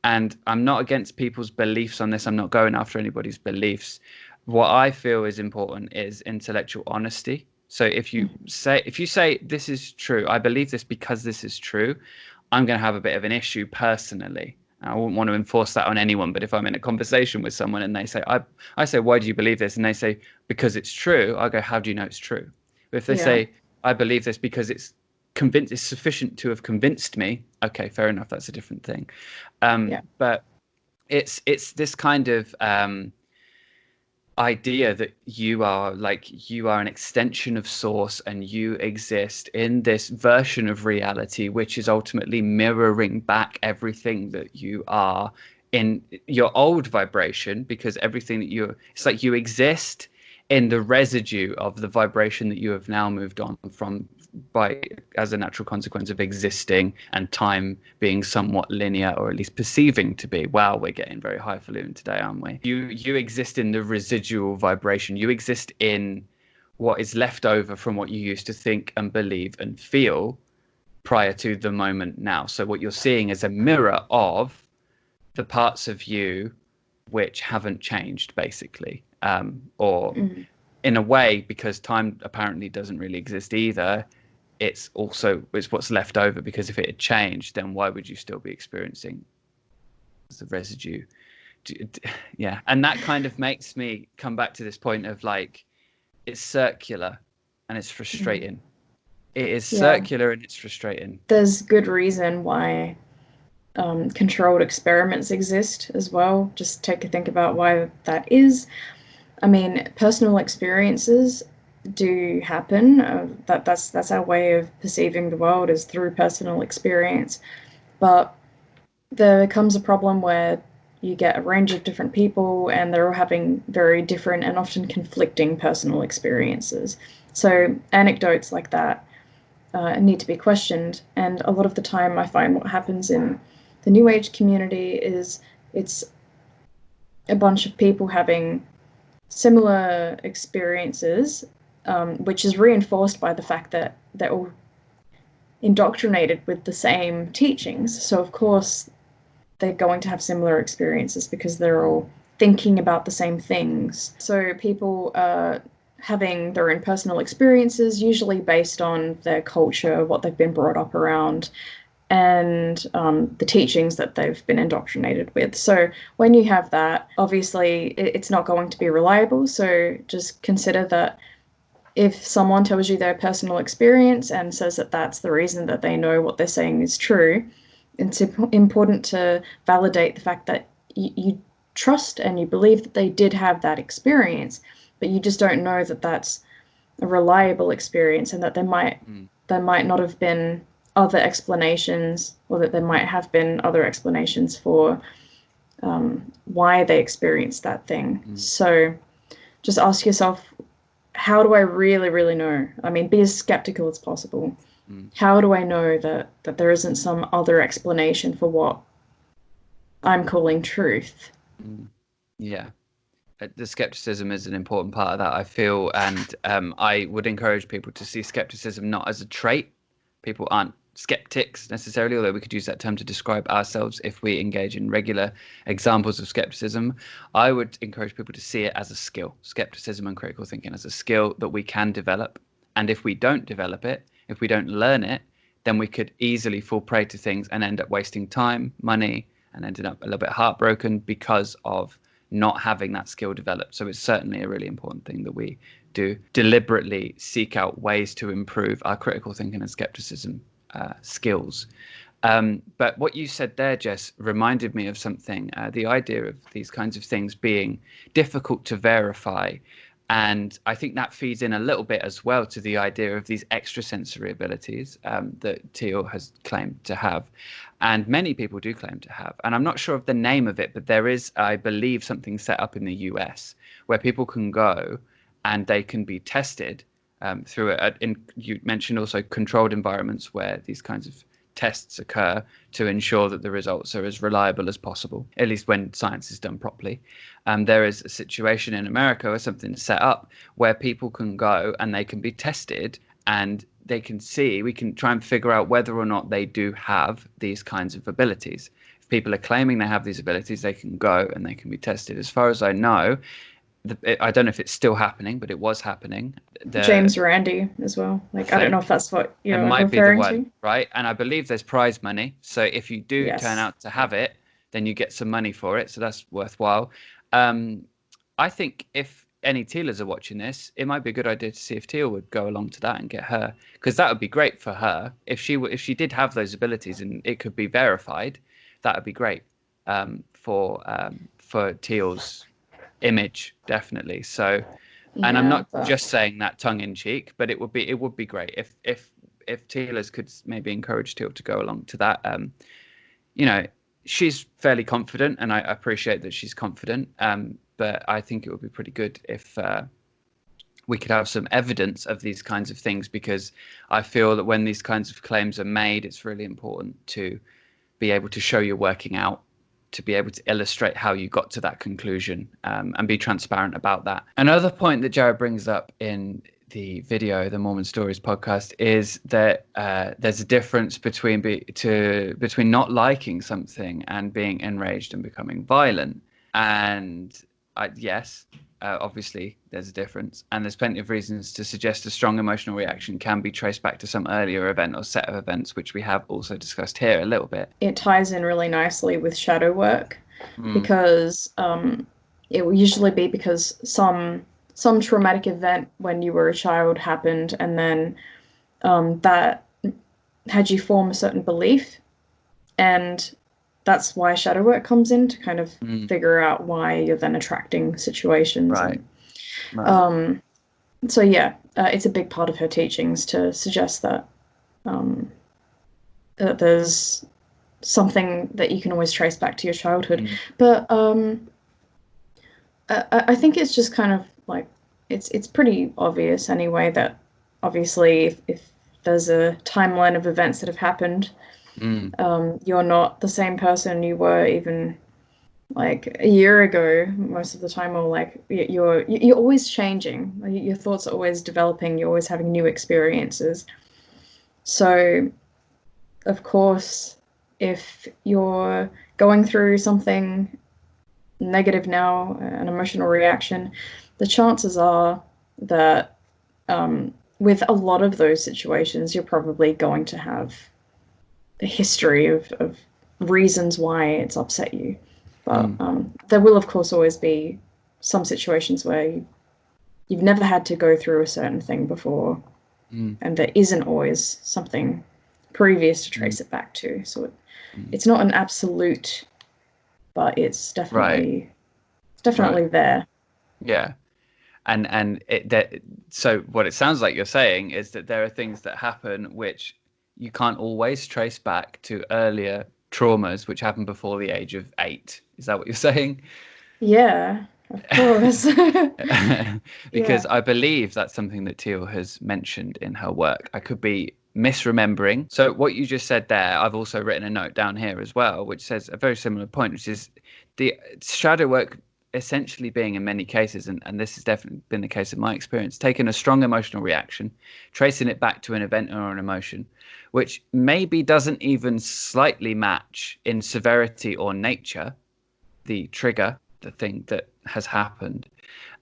And I'm not against people's beliefs on this. I'm not going after anybody's beliefs. What I feel is important is intellectual honesty. So if you say this is true, I believe this because this is true, I'm going to have a bit of an issue personally. I wouldn't want to enforce that on anyone, but if I'm in a conversation with someone and they say, I say, why do you believe this? And they say, because it's true. I go, how do you know it's true? But if they say, I believe this because it's sufficient to have convinced me, okay, fair enough. That's a different thing. But it's this kind of idea that you are an extension of source and you exist in this version of reality which is ultimately mirroring back everything that you are in your old vibration, because everything that it's like you exist in the residue of the vibration that you have now moved on from as a natural consequence of existing and time being somewhat linear, or at least perceiving to be. Wow, we're getting very highfalutin today, aren't we? You exist in the residual vibration. You exist in what is left over from what you used to think and believe and feel prior to the moment now. So what you're seeing is a mirror of the parts of you which haven't changed, basically, in a way, because time apparently doesn't really exist either. It's what's left over, because if it had changed, then why would you still be experiencing the residue? Yeah. And that kind of makes me come back to this point of like, it's circular and it's frustrating. It is circular and it's frustrating. There's good reason why controlled experiments exist as well. Just take a think about why that is. I mean, personal experiences do happen. That's our way of perceiving the world, is through personal experience. But there comes a problem where you get a range of different people and they're all having very different and often conflicting personal experiences. So anecdotes like that need to be questioned. And a lot of the time I find what happens in the New Age community is it's a bunch of people having similar experiences, which is reinforced by the fact that they're all indoctrinated with the same teachings. So of course they're going to have similar experiences because they're all thinking about the same things. So people are having their own personal experiences, usually based on their culture, what they've been brought up around, and the teachings that they've been indoctrinated with. So when you have that, obviously it's not going to be reliable. So just consider that if someone tells you their personal experience and says that that's the reason that they know what they're saying is true, it's important to validate the fact that you trust and you believe that they did have that experience, but you just don't know that that's a reliable experience, and that there might not have been other explanations, or that there might have been other explanations for why they experienced that thing. So just ask yourself, how do I really, really know? I mean, be as skeptical as possible. How do I know that there isn't some other explanation for what I'm calling truth? Yeah. The skepticism is an important part of that, I feel, and I would encourage people to see skepticism not as a trait. People aren't skeptics necessarily, although we could use that term to describe ourselves if we engage in regular examples of skepticism. I would encourage people to see it as a skill, skepticism and critical thinking as a skill that we can develop. And if we don't develop it, if we don't learn it, then we could easily fall prey to things and end up wasting time, money, and ending up a little bit heartbroken because of not having that skill developed. So it's certainly a really important thing that we do deliberately seek out ways to improve our critical thinking and skepticism skills. But what you said there, Jess, reminded me of something, the idea of these kinds of things being difficult to verify. And I think that feeds in a little bit as well to the idea of these extrasensory abilities that Teal has claimed to have. And many people do claim to have. And I'm not sure of the name of it, but there is, I believe, something set up in the US where people can go and they can be tested through you mentioned also controlled environments where these kinds of tests occur to ensure that the results are as reliable as possible, at least when science is done properly. There is a situation in America or something set up where people can go and they can be tested and we can try and figure out whether or not they do have these kinds of abilities. If people are claiming they have these abilities, they can go and they can be tested. As far as I know, I don't know if it's still happening, but it was happening. James Randi as well. Like, I don't know if that's what it you're might be the referring one, to. right? And I believe there's prize money. So if you do turn Yes. out to have it, then you get some money for it. So that's worthwhile. I think if any Tealers are watching this, it might be a good idea to see if Teal would go along to that and get her, because that would be great for her. If she did have those abilities and it could be verified, that would be great for Teal's image, definitely. So, and I'm Yeah, not just saying that tongue in cheek, but it would be great if Tealers could maybe encourage Teal to go along to that. You know, she's fairly confident, and I appreciate that she's confident. But I think it would be pretty good if we could have some evidence of these kinds of things, because I feel that when these kinds of claims are made, it's really important to be able to show you're working out, to be able to illustrate how you got to that conclusion, and be transparent about that. Another point that Jared brings up in the video, the Mormon Stories podcast, is that there's a difference between not liking something and being enraged and becoming violent. And yes, obviously there's a difference, and there's plenty of reasons to suggest a strong emotional reaction can be traced back to some earlier event or set of events, which we have also discussed here a little bit. it ties in really nicely with shadow work because it will usually be because some traumatic event when you were a child happened, and then that had you form a certain belief, and that's why shadow work comes in, to kind of figure out why you're then attracting situations. Right. So yeah, it's a big part of her teachings to suggest that that there's something that you can always trace back to your childhood. But I think it's just kind of like it's pretty obvious anyway that obviously if there's a timeline of events that have happened, you're not the same person you were even like a year ago most of the time, or like you're always changing. Your thoughts are always developing. You're always having new experiences. So of course, if you're going through something negative now, an emotional reaction, the chances are that with a lot of those situations, you're probably going to have a history of reasons why it's upset you. But there will, of course, always be some situations where you've never had to go through a certain thing before, and there isn't always something previous to trace it back to. So it's not an absolute, but it's definitely there. Yeah. And so what it sounds like you're saying is that there are things that happen which you can't always trace back to earlier traumas which happened before the age of 8. Is that what you're saying? Yeah, of course. Because I believe that's something that Teal has mentioned in her work. I could be misremembering. So what you just said there, I've also written a note down here as well, which says a very similar point, which is the shadow work essentially being, in many cases, and this has definitely been the case in my experience, taking a strong emotional reaction, tracing it back to an event or an emotion, which maybe doesn't even slightly match in severity or nature the trigger, the thing that has happened,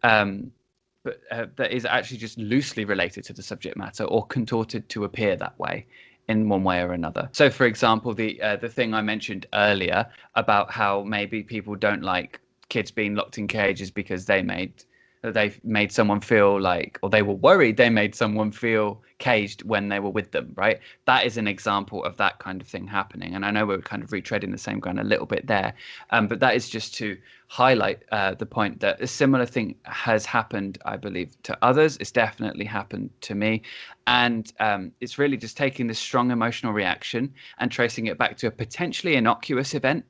but that is actually just loosely related to the subject matter or contorted to appear that way in one way or another. So, for example, the thing I mentioned earlier about how maybe people don't like kids being locked in cages because they made someone feel like, or they were worried they made someone feel caged when they were with them, right? That is an example of that kind of thing happening. And I know we're kind of retreading the same ground a little bit there, but that is just to highlight the point that a similar thing has happened, I believe, to others. It's definitely happened to me. And it's really just taking this strong emotional reaction and tracing it back to a potentially innocuous event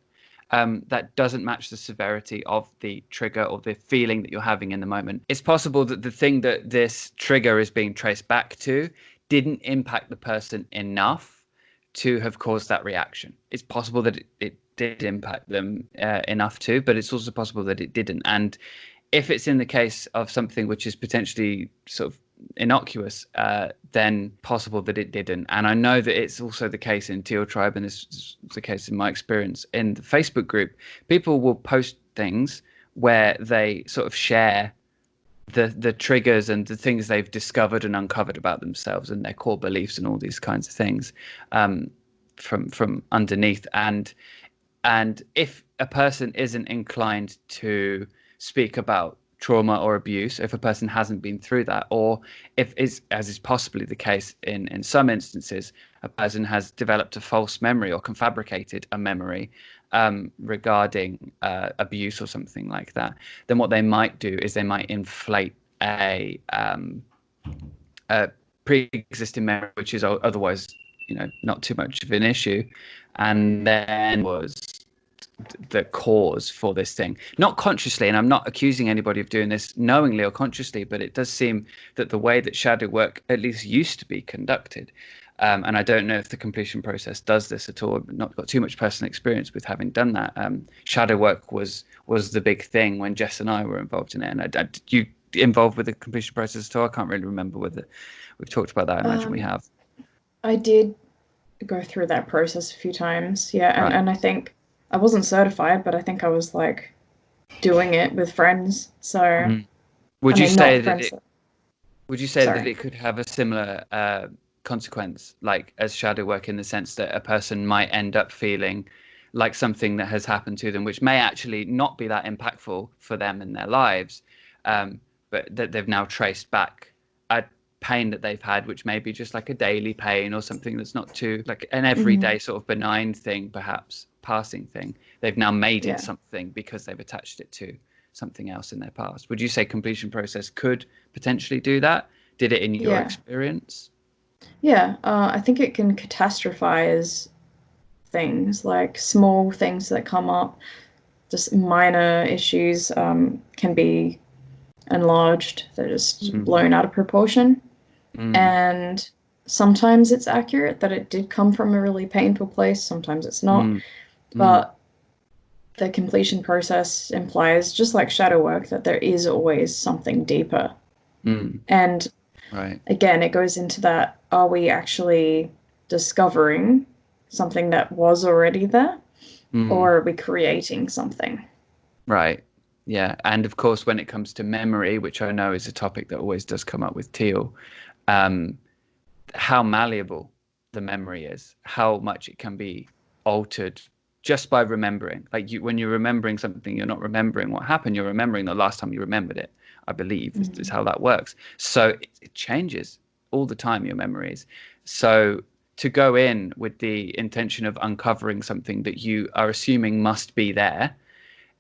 that doesn't match the severity of the trigger or the feeling that you're having in the moment. It's possible that the thing that this trigger is being traced back to didn't impact the person enough to have caused that reaction. It's possible that it did impact them enough too, but it's also possible that it didn't. And if it's in the case of something which is potentially sort of innocuous, then possible that it didn't. And I know that it's also the case in Teal Tribe, and this is the case in my experience in the Facebook group. People will post things where they sort of share the triggers and the things they've discovered and uncovered about themselves and their core beliefs and all these kinds of things from underneath. And if a person isn't inclined to speak about trauma or abuse, if a person hasn't been through that, or if is, as is possibly the case in some instances, a person has developed a false memory or fabricated a memory regarding abuse or something like that, then what they might do is they might inflate a pre-existing memory, which is otherwise, not too much of an issue, and then was the cause for this thing, not consciously. And I'm not accusing anybody of doing this knowingly or consciously, but it does seem that the way that shadow work at least used to be conducted, and I don't know if the completion process does this at all. I've not got too much personal experience with having done that. Shadow work was the big thing when Jess and I were involved in it. And you involved with the completion process at all? I can't really remember whether we've talked about that. I imagine we have. I did go through that process a few times, yeah, Right. and I think I wasn't certified, but I think I was like doing it with friends. So would you say that Sorry. it could have a similar consequence, like as shadow work, in the sense that a person might end up feeling like something that has happened to them, which may actually not be that impactful for them in their lives, but that they've now traced back a pain that they've had, which may be just like a daily pain or something that's not too like an everyday sort of benign thing, perhaps passing thing. They've now made it something because they've attached it to something else in their past. Would you say completion process could potentially do that? Did it in your experience? Yeah, I think it can catastrophize things, like small things that come up, just minor issues can be enlarged. They're just blown out of proportion. And sometimes it's accurate that it did come from a really painful place. Sometimes it's not. But the completion process implies, just like shadow work, that there is always something deeper. And again, it goes into that, are we actually discovering something that was already there? Or are we creating something? Right. Yeah. And of course, when it comes to memory, which I know is a topic that always does come up with Teal, how malleable the memory is, how much it can be altered just by remembering. Like when you're remembering something, you're not remembering what happened. You're remembering the last time you remembered it, I believe, is how that works. So it changes all the time, your memories. So to go in with the intention of uncovering something that you are assuming must be there,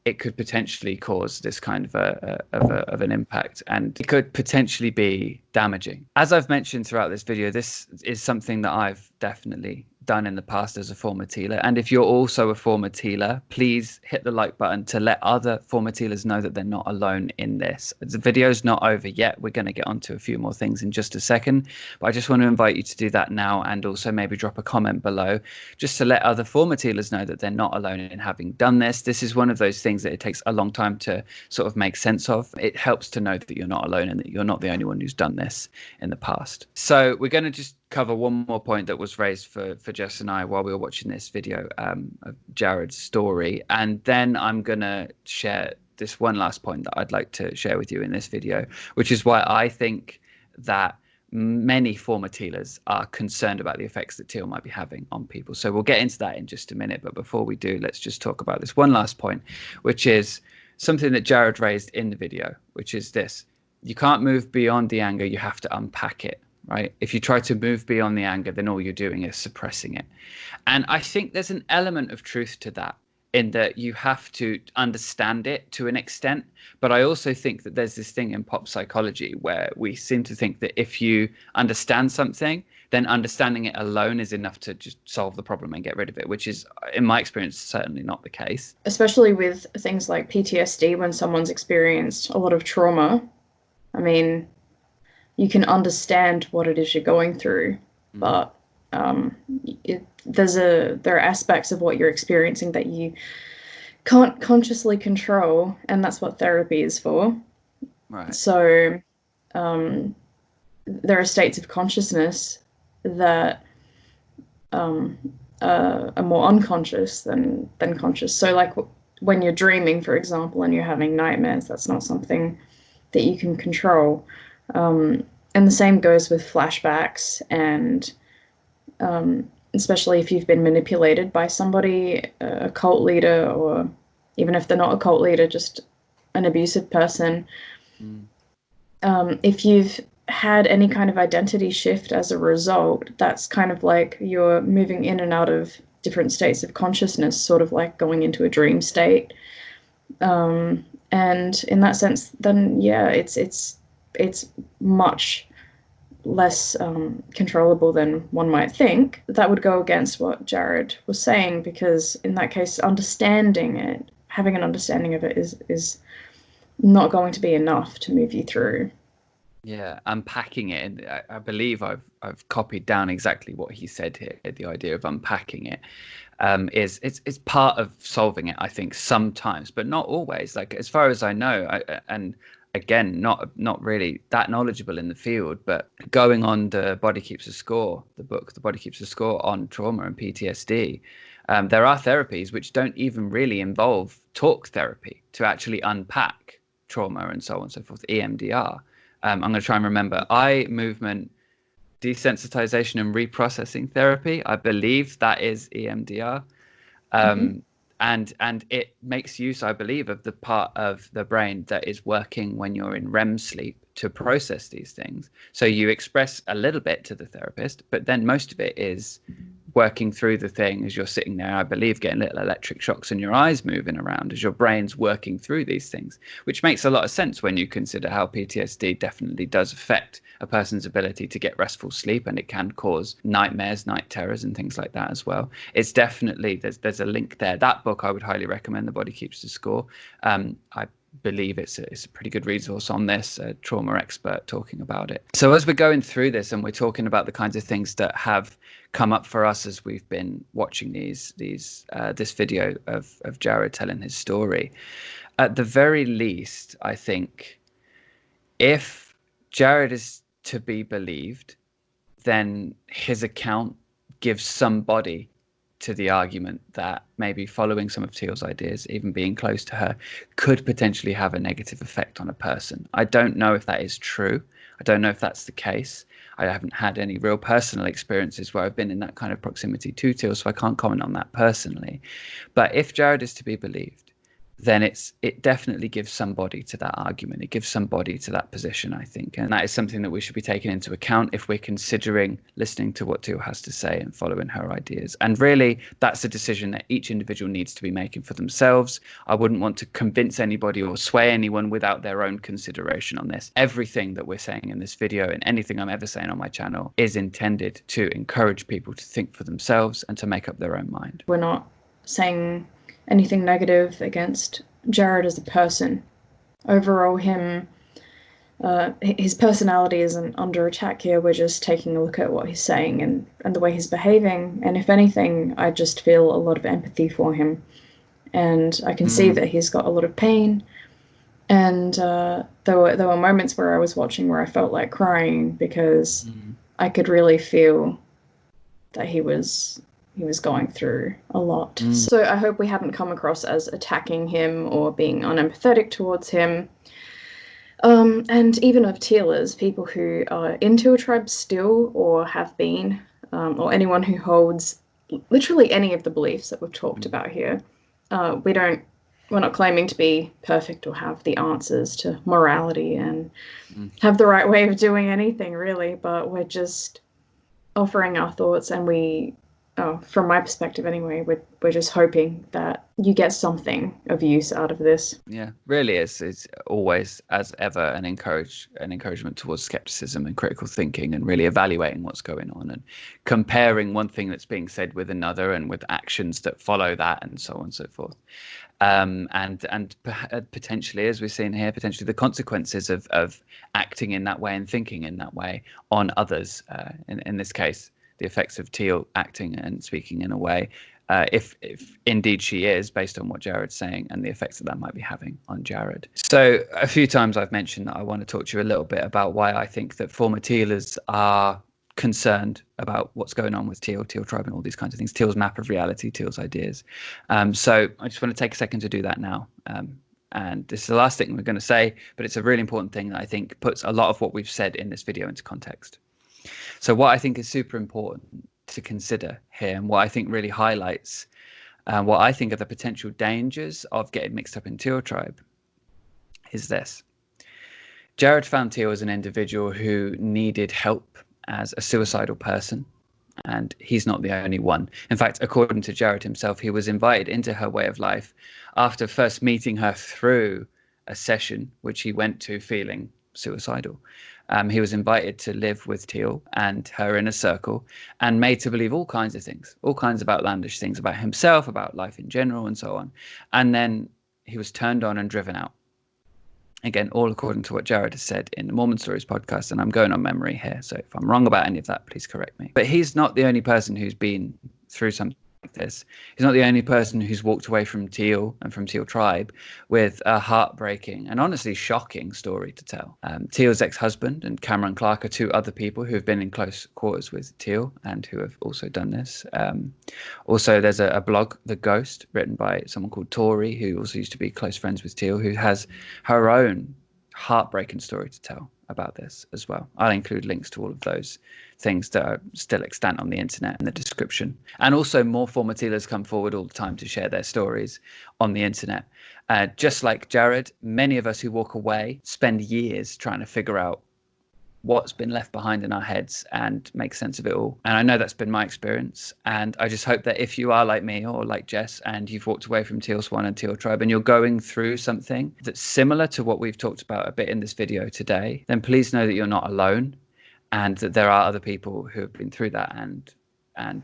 it could potentially cause this kind of an impact, and it could potentially be damaging. As I've mentioned throughout this video, this is something that I've definitely done in the past as a former Tealer. And if you're also a former Tealer, please hit the like button to let other former Tealers know that they're not alone in this. The video's not over yet. We're going to get onto a few more things in just a second, but I just want to invite you to do that now, and also maybe drop a comment below just to let other former Tealers know that they're not alone in having done this. This is one of those things that it takes a long time to sort of make sense of. It helps to know that you're not alone and that you're not the only one who's done this in the past. So we're going to just cover one more point that was raised for Jess and I while we were watching this video of Jared's story, and then I'm going to share this one last point that I'd like to share with you in this video, which is why I think that many former Tealers are concerned about the effects that Teal might be having on people. So we'll get into that in just a minute, but before we do, let's just talk about this one last point, which is something that Jared raised in the video, which is this: you can't move beyond the anger, you have to unpack it. Right? If you try to move beyond the anger, then all you're doing is suppressing it. And I think there's an element of truth to that, in that you have to understand it to an extent. But I also think that there's this thing in pop psychology where we seem to think that if you understand something, then understanding it alone is enough to just solve the problem and get rid of it, which is, in my experience, certainly not the case. Especially with things like PTSD, when someone's experienced a lot of trauma. I mean, you can understand what it is you're going through, but there are aspects of what you're experiencing that you can't consciously control, and that's what therapy is for. Right. So there are states of consciousness that are more unconscious than conscious. So like when you're dreaming, for example, and you're having nightmares, that's not something that you can control. And the same goes with flashbacks, and especially if you've been manipulated by somebody, a cult leader, or even if they're not a cult leader, just an abusive person. If you've had any kind of identity shift as a result, that's kind of like you're moving in and out of different states of consciousness, sort of like going into a dream state. And in that sense, then yeah, it's much less controllable than one might think. That would go against what Jared was saying, because in that case, understanding it, having an understanding of it is not going to be enough to move you through. Yeah, unpacking it, and I believe I've copied down exactly what he said here. The idea of unpacking it is it's part of solving it, I think, sometimes, but not always. Like, as far as I know, and again, not really that knowledgeable in the field, but going on the Body Keeps a Score, the book, The Body Keeps a Score on trauma and PTSD, there are therapies which don't even really involve talk therapy to actually unpack trauma and so on and so forth, EMDR. I'm going to try and remember. Eye movement desensitization and reprocessing therapy, I believe that is EMDR. And it makes use, I believe, of the part of the brain that is working when you're in REM sleep to process these things. So you express a little bit to the therapist, but then most of it is working through the thing as you're sitting there, I believe, getting little electric shocks and your eyes moving around as your brain's working through these things, which makes a lot of sense when you consider how PTSD definitely does affect a person's ability to get restful sleep, and it can cause nightmares, night terrors, and things like that as well. It's definitely, there's a link there. That book I would highly recommend, The Body Keeps the Score. I believe it's a pretty good resource on this, a trauma expert talking about it. So as we're going through this and we're talking about the kinds of things that have come up for us as we've been watching this video of Jared telling his story, at the very least, I think if Jared is to be believed, then his account gives some body to the argument that maybe following some of Teal's ideas, even being close to her, could potentially have a negative effect on a person. I don't know if that is true. I don't know if that's the case. I haven't had any real personal experiences where I've been in that kind of proximity to Teal, so I can't comment on that personally. But if Jared is to be believed, then it definitely gives some body to that argument. It gives some body to that position, I think. And that is something that we should be taking into account if we're considering listening to what Teal has to say and following her ideas. And really, that's a decision that each individual needs to be making for themselves. I wouldn't want to convince anybody or sway anyone without their own consideration on this. Everything that we're saying in this video and anything I'm ever saying on my channel is intended to encourage people to think for themselves and to make up their own mind. We're not saying anything negative against Jared as a person. Overall, his personality isn't under attack here. We're just taking a look at what he's saying and the way he's behaving. And if anything, I just feel a lot of empathy for him. And I can see that he's got a lot of pain. And there were moments where I was watching where I felt like crying because I could really feel that he was going through a lot. So I hope we haven't come across as attacking him or being unempathetic towards him. And even of Tealers, people who are in Teal Tribe still or have been, or anyone who holds literally any of the beliefs that we've talked about here, we're not claiming to be perfect or have the answers to morality and have the right way of doing anything, really, but we're just offering our thoughts, and from my perspective anyway, we're just hoping that you get something of use out of this. Yeah, really it's always, as ever, an encouragement towards skepticism and critical thinking and really evaluating what's going on and comparing one thing that's being said with another and with actions that follow that and so on and so forth. And potentially, as we've seen here, potentially the consequences of acting in that way and thinking in that way on others, in this case, the effects of Teal acting and speaking in a way, if indeed she is, based on what Jared's saying, and the effects that might be having on Jared. So a few times I've mentioned that I want to talk to you a little bit about why I think that former Tealers are concerned about what's going on with Teal Tribe and all these kinds of things, Teal's map of reality, Teal's ideas. So I just want to take a second to do that now. And this is the last thing we're going to say, but it's a really important thing that I think puts a lot of what we've said in this video into context. So what I think is super important to consider here, and what I think really highlights what I think are the potential dangers of getting mixed up in Teal Tribe, is this. Jared found Teal as an individual who needed help as a suicidal person, and he's not the only one. In fact, according to Jared himself, he was invited into her way of life after first meeting her through a session which he went to feeling suicidal. He was invited to live with Teal and her in a circle and made to believe all kinds of things, all kinds of outlandish things about himself, about life in general, and so on. And then he was turned on and driven out. Again, all according to what Jared has said in the Mormon Stories podcast, and I'm going on memory here, so if I'm wrong about any of that, please correct me. But he's not the only person who's been through something like this. He's not the only person who's walked away from Teal and from Teal Tribe with a heartbreaking and honestly shocking story to tell. Teal's ex-husband and Cameron Clark are two other people who have been in close quarters with Teal and who have also done this. Also, there's a blog, The Ghost, written by someone called Tori, who also used to be close friends with Teal, who has her own heartbreaking story to tell about this as well. I'll include links to all of those things that are still extant on the internet in the description. And also more former Tealers come forward all the time to share their stories on the internet. Just like Jared, many of us who walk away spend years trying to figure out what's been left behind in our heads and make sense of it all. And I know that's been my experience. And I just hope that if you are like me or like Jess and you've walked away from Teal Swan and Teal Tribe and you're going through something that's similar to what we've talked about a bit in this video today, then please know that you're not alone and that there are other people who have been through that and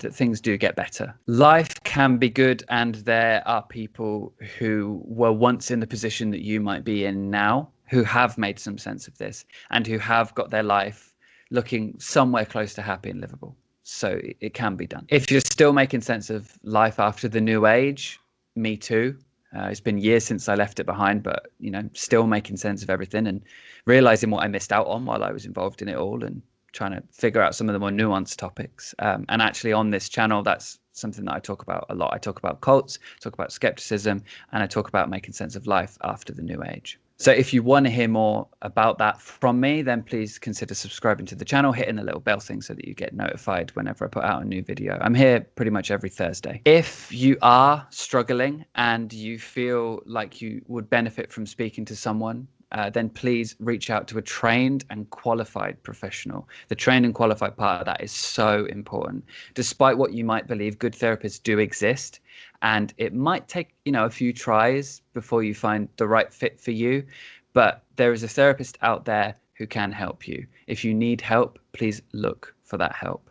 that things do get better. Life can be good, and there are people who were once in the position that you might be in now who have made some sense of this and who have got their life looking somewhere close to happy and livable. So it can be done. If you're still making sense of life after the new age, me too. It's been years since I left it behind, but still making sense of everything and realizing what I missed out on while I was involved in it all and trying to figure out some of the more nuanced topics. And actually on this channel, that's something that I talk about a lot. I talk about cults, talk about skepticism, and I talk about making sense of life after the new age. So if you want to hear more about that from me, then please consider subscribing to the channel, hitting the little bell thing so that you get notified whenever I put out a new video. I'm here pretty much every Thursday. If you are struggling and you feel like you would benefit from speaking to someone, then please reach out to a trained and qualified professional. The trained and qualified part of that is so important. Despite what you might believe, good therapists do exist, and it might take, a few tries before you find the right fit for you. But there is a therapist out there who can help you. If you need help, please look for that help.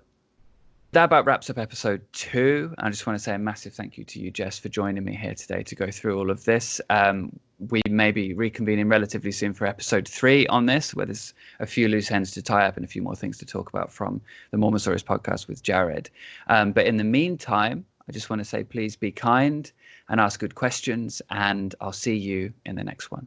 That about wraps up episode 2. I just want to say a massive thank you to you, Jess, for joining me here today to go through all of this. We may be reconvening relatively soon for episode 3 on this, where there's a few loose ends to tie up and a few more things to talk about from the Mormon Stories podcast with Jared. But in the meantime, I just want to say, please be kind and ask good questions, and I'll see you in the next one.